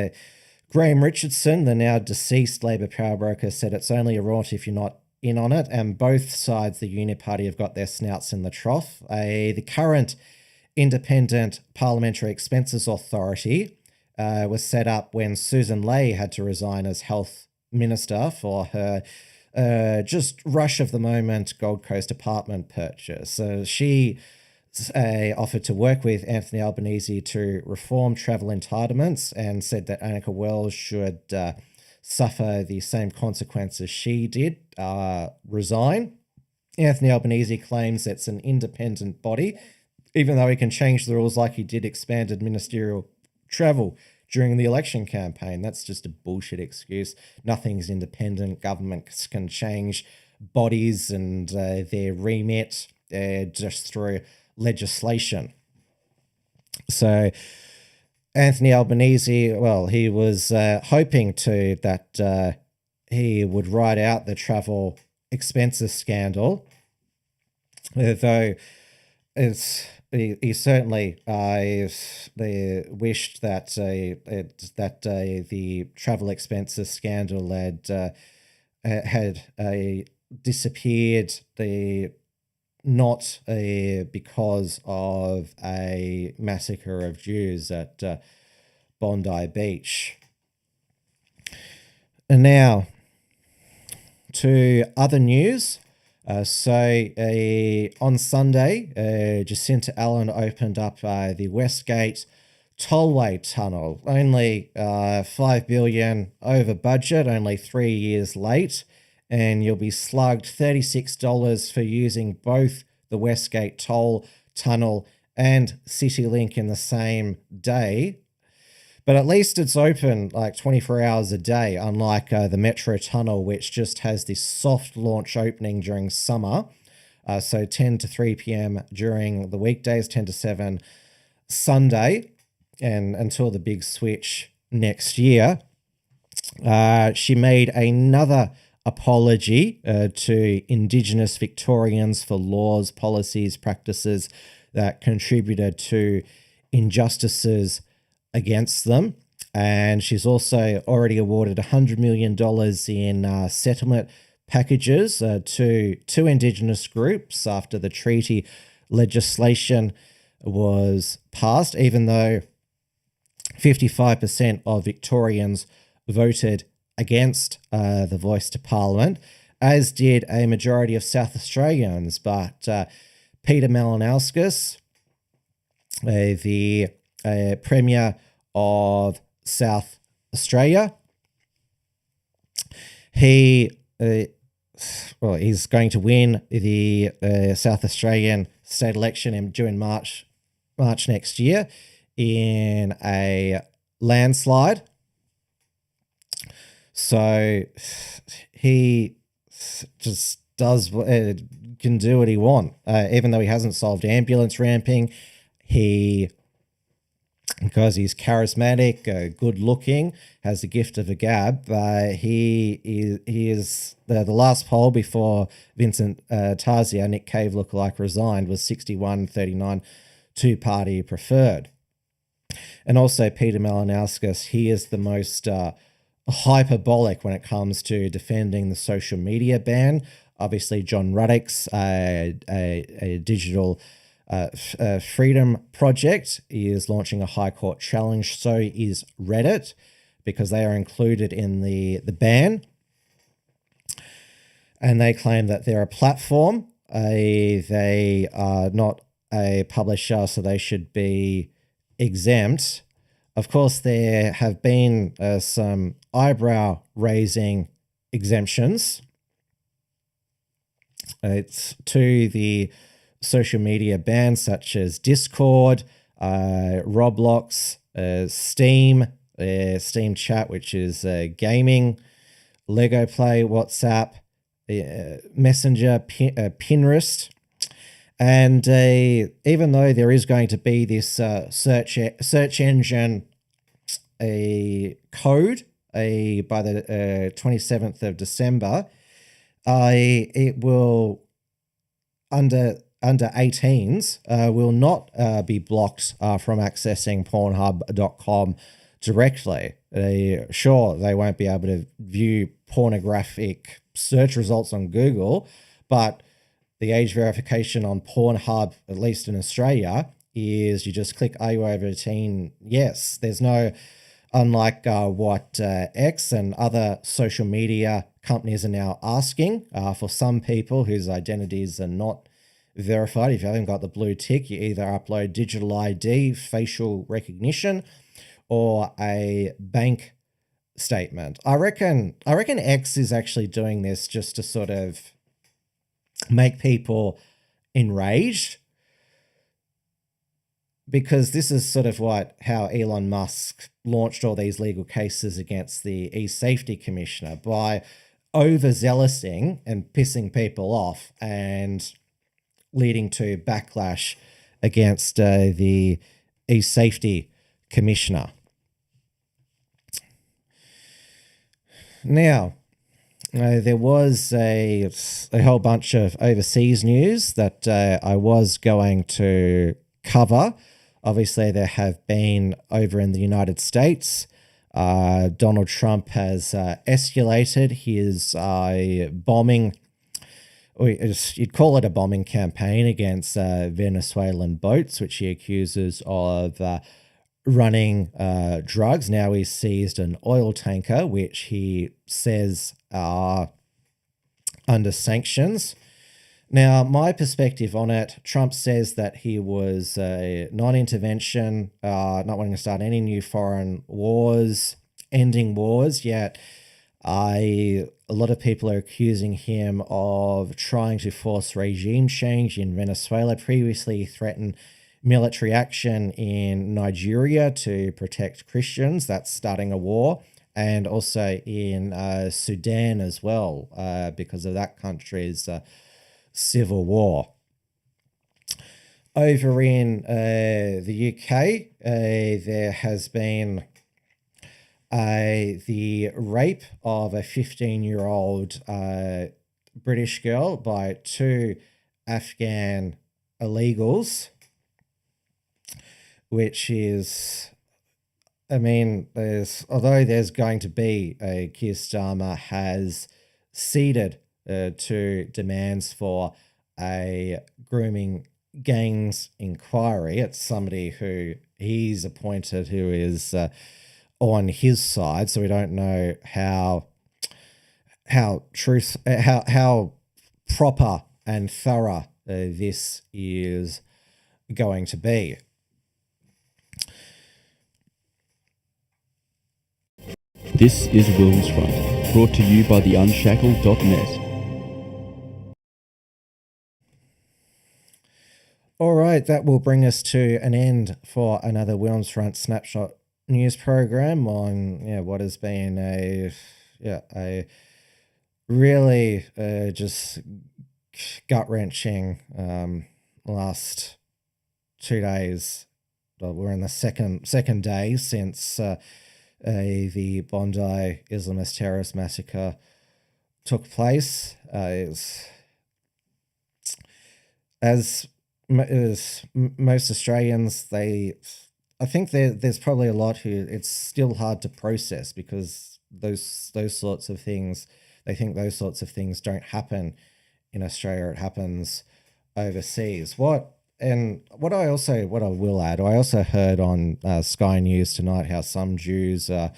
S2: Graham Richardson, the now deceased Labor power broker, said it's only a rot if you're not in on it. And both sides, the Unit Party, have got their snouts in the trough. The current Independent Parliamentary Expenses Authority was set up when Susan Ley had to resign as health minister for her just rush of the moment Gold Coast apartment purchase. So she offered to work with Anthony Albanese to reform travel entitlements and said that Annika Wells should suffer the same consequences she did, resign. Anthony Albanese claims it's an independent body, even though he can change the rules like he did expanded ministerial travel during the election campaign. That's just a bullshit excuse. Nothing's independent. Governments can change bodies and their remit just through legislation. So Anthony Albanese, well, he was hoping that he would ride out the travel expenses scandal, though he certainly wished that the travel expenses scandal had disappeared, not because of a massacre of Jews at Bondi Beach. And now to other news. On Sunday, Jacinta Allen opened up the Westgate Tollway Tunnel. Only $5 billion over budget, only 3 years late, and you'll be slugged $36 for using both the Westgate Toll Tunnel and CityLink in the same day. But at least it's open like 24 hours a day, unlike the Metro Tunnel, which just has this soft launch opening during summer. So 10 to 3 p.m. during the weekdays, 10 to 7 Sunday, and until the big switch next year. She made another apology to Indigenous Victorians for laws, policies, practices that contributed to injustices against them. And she's also already awarded $100 million in settlement packages to two Indigenous groups after the treaty legislation was passed, even though 55% of Victorians voted against the voice to Parliament, as did a majority of South Australians. But Peter Malinauskas, the Premier of South Australia, he's going to win the South Australian state election due in March next year in a landslide. So he just can do what he wants, even though he hasn't solved ambulance ramping. Because he's charismatic, good looking, has the gift of a gab. He is the last poll before Vincent Tarzia, Nick Cave lookalike, resigned was 61-39 two-party preferred. And also Peter Malinauskas, he is the most hyperbolic when it comes to defending the social media ban. Obviously, John Ruddock's a digital freedom project is launching a High Court challenge. So is Reddit, because they are included in the ban. And they claim that they're a platform. They are not a publisher, so they should be exempt. Of course, there have been some eyebrow-raising exemptions. It's to the social media bans such as Discord, Roblox, Steam, Steam Chat, which is gaming, Lego Play, WhatsApp, Messenger, Pinterest. And even though there is going to be this search engine code by the 27th of December, it will, under 18s, will not be blocked from accessing Pornhub.com directly. Sure, they won't be able to view pornographic search results on Google, but the age verification on Pornhub, at least in Australia, is you just click, are you over 18? Yes. There's no, unlike what X and other social media companies are now asking for some people whose identities are not verified. If you haven't got the blue tick, you either upload digital ID, facial recognition, or a bank statement. I reckon X is actually doing this just to sort of make people enraged, because this is sort of how Elon Musk launched all these legal cases against the e-safety commissioner, by overzealousing and pissing people off and leading to backlash against the e-safety commissioner. Now, there was a whole bunch of overseas news that I was going to cover. Obviously, there have been over in the United States. Donald Trump has escalated his bombing, or you'd call it a bombing campaign against Venezuelan boats, which he accuses of running drugs. Now he's seized an oil tanker, which he says are under sanctions. Now, my perspective on it, Trump says that he was a non-intervention, not wanting to start any new foreign wars, ending wars, yet a lot of people are accusing him of trying to force regime change in Venezuela. Previously, he threatened military action in Nigeria to protect Christians. That's starting a war. And also in Sudan as well, because of that country's civil war. Over in the UK, there has been the rape of a 15-year-old British girl by two Afghan illegals, which is, I mean, although there's going to be Keir Starmer has ceded to demands for a grooming gangs inquiry. It's somebody who he's appointed who is on his side, so we don't know how proper and thorough this is going to be.
S1: This is WilmsFront, brought to you by the Unshackled.net.
S2: All right, that will bring us to an end for another WilmsFront Snapshot news program on what has been a really just gut-wrenching last 2 days. Well, we're in the second day since the Bondi Islamist terrorist massacre took place. As most Australians, I think there's probably a lot who it's still hard to process, because those sorts of things, they think those sorts of things don't happen in Australia. It happens overseas. What I will add, I also heard on Sky News tonight how some Jews are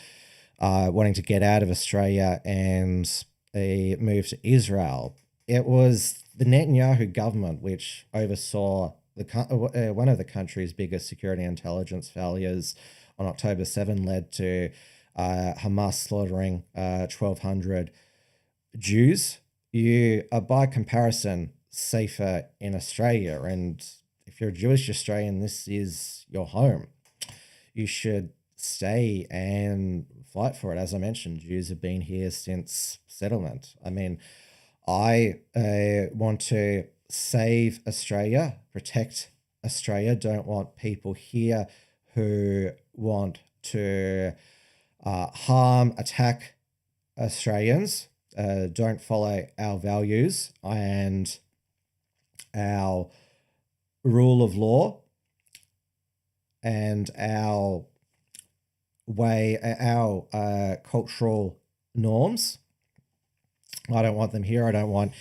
S2: wanting to get out of Australia and move to Israel. It was the Netanyahu government which oversaw one of the country's biggest security intelligence failures on October 7 led to Hamas slaughtering 1,200 Jews you are by comparison safer in Australia. And if you're a Jewish Australian, this is your home. You should stay and fight for it. As I mentioned, Jews have been here since settlement. I mean, I want to save Australia, protect Australia. Don't want people here who want to harm, attack Australians. Don't follow our values and our rule of law and our way, our cultural norms. I don't want them here. I don't want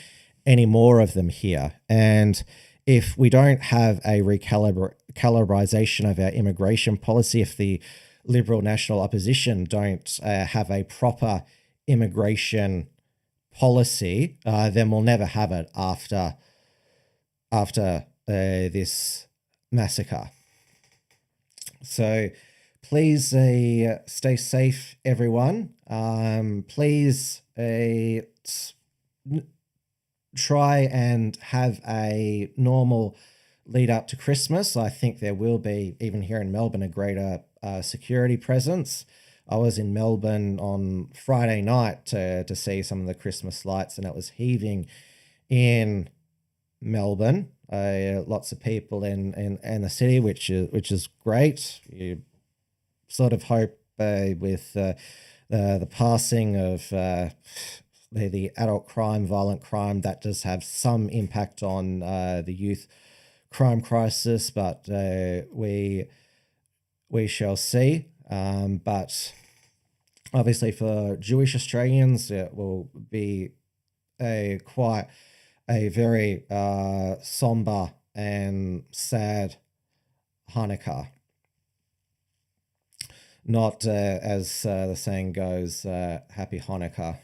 S2: any more of them here. And if we don't have a recalibration of our immigration policy, if the Liberal National Opposition don't have a proper immigration policy, then we'll never have it after this massacre. So please stay safe, everyone. Please try and have a normal lead up to Christmas. I think there will be, even here in Melbourne, a greater security presence. I was in Melbourne on Friday night to see some of the Christmas lights, and it was heaving in Melbourne. Lots of people in the city, which is great. You sort of hope with the passing of the adult crime, violent crime, that does have some impact on the youth crime crisis, but we shall see. But obviously for Jewish Australians, it will be quite a very somber and sad Hanukkah. Not, as the saying goes, Happy Hanukkah.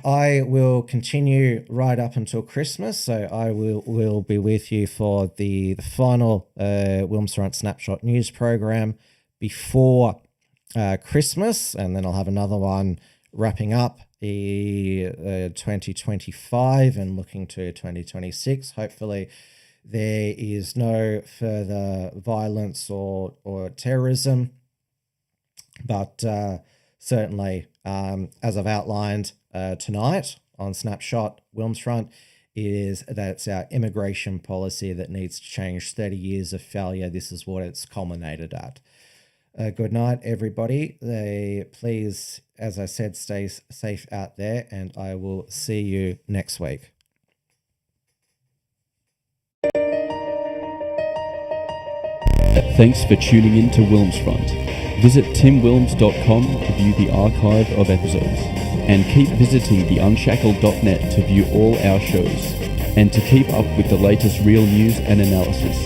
S2: I will continue right up until Christmas, so I will be with you for the final WilmsFront Snapshot news program before Christmas, and then I'll have another one wrapping up 2025 and looking to 2026. Hopefully there is no further violence or terrorism, but certainly, as I've outlined tonight on Snapshot WilmsFront, is that it's our immigration policy that needs to change. 30 years of failure, this is what it's culminated at. Good night, everybody. Please, as I said, stay safe out there, and I will see you next week.
S1: Thanks for tuning in to WilmsFront. Visit timwilms.com to view the archive of episodes, and keep visiting the Unshackled.net to view all our shows, and to keep up with the latest real news and analysis.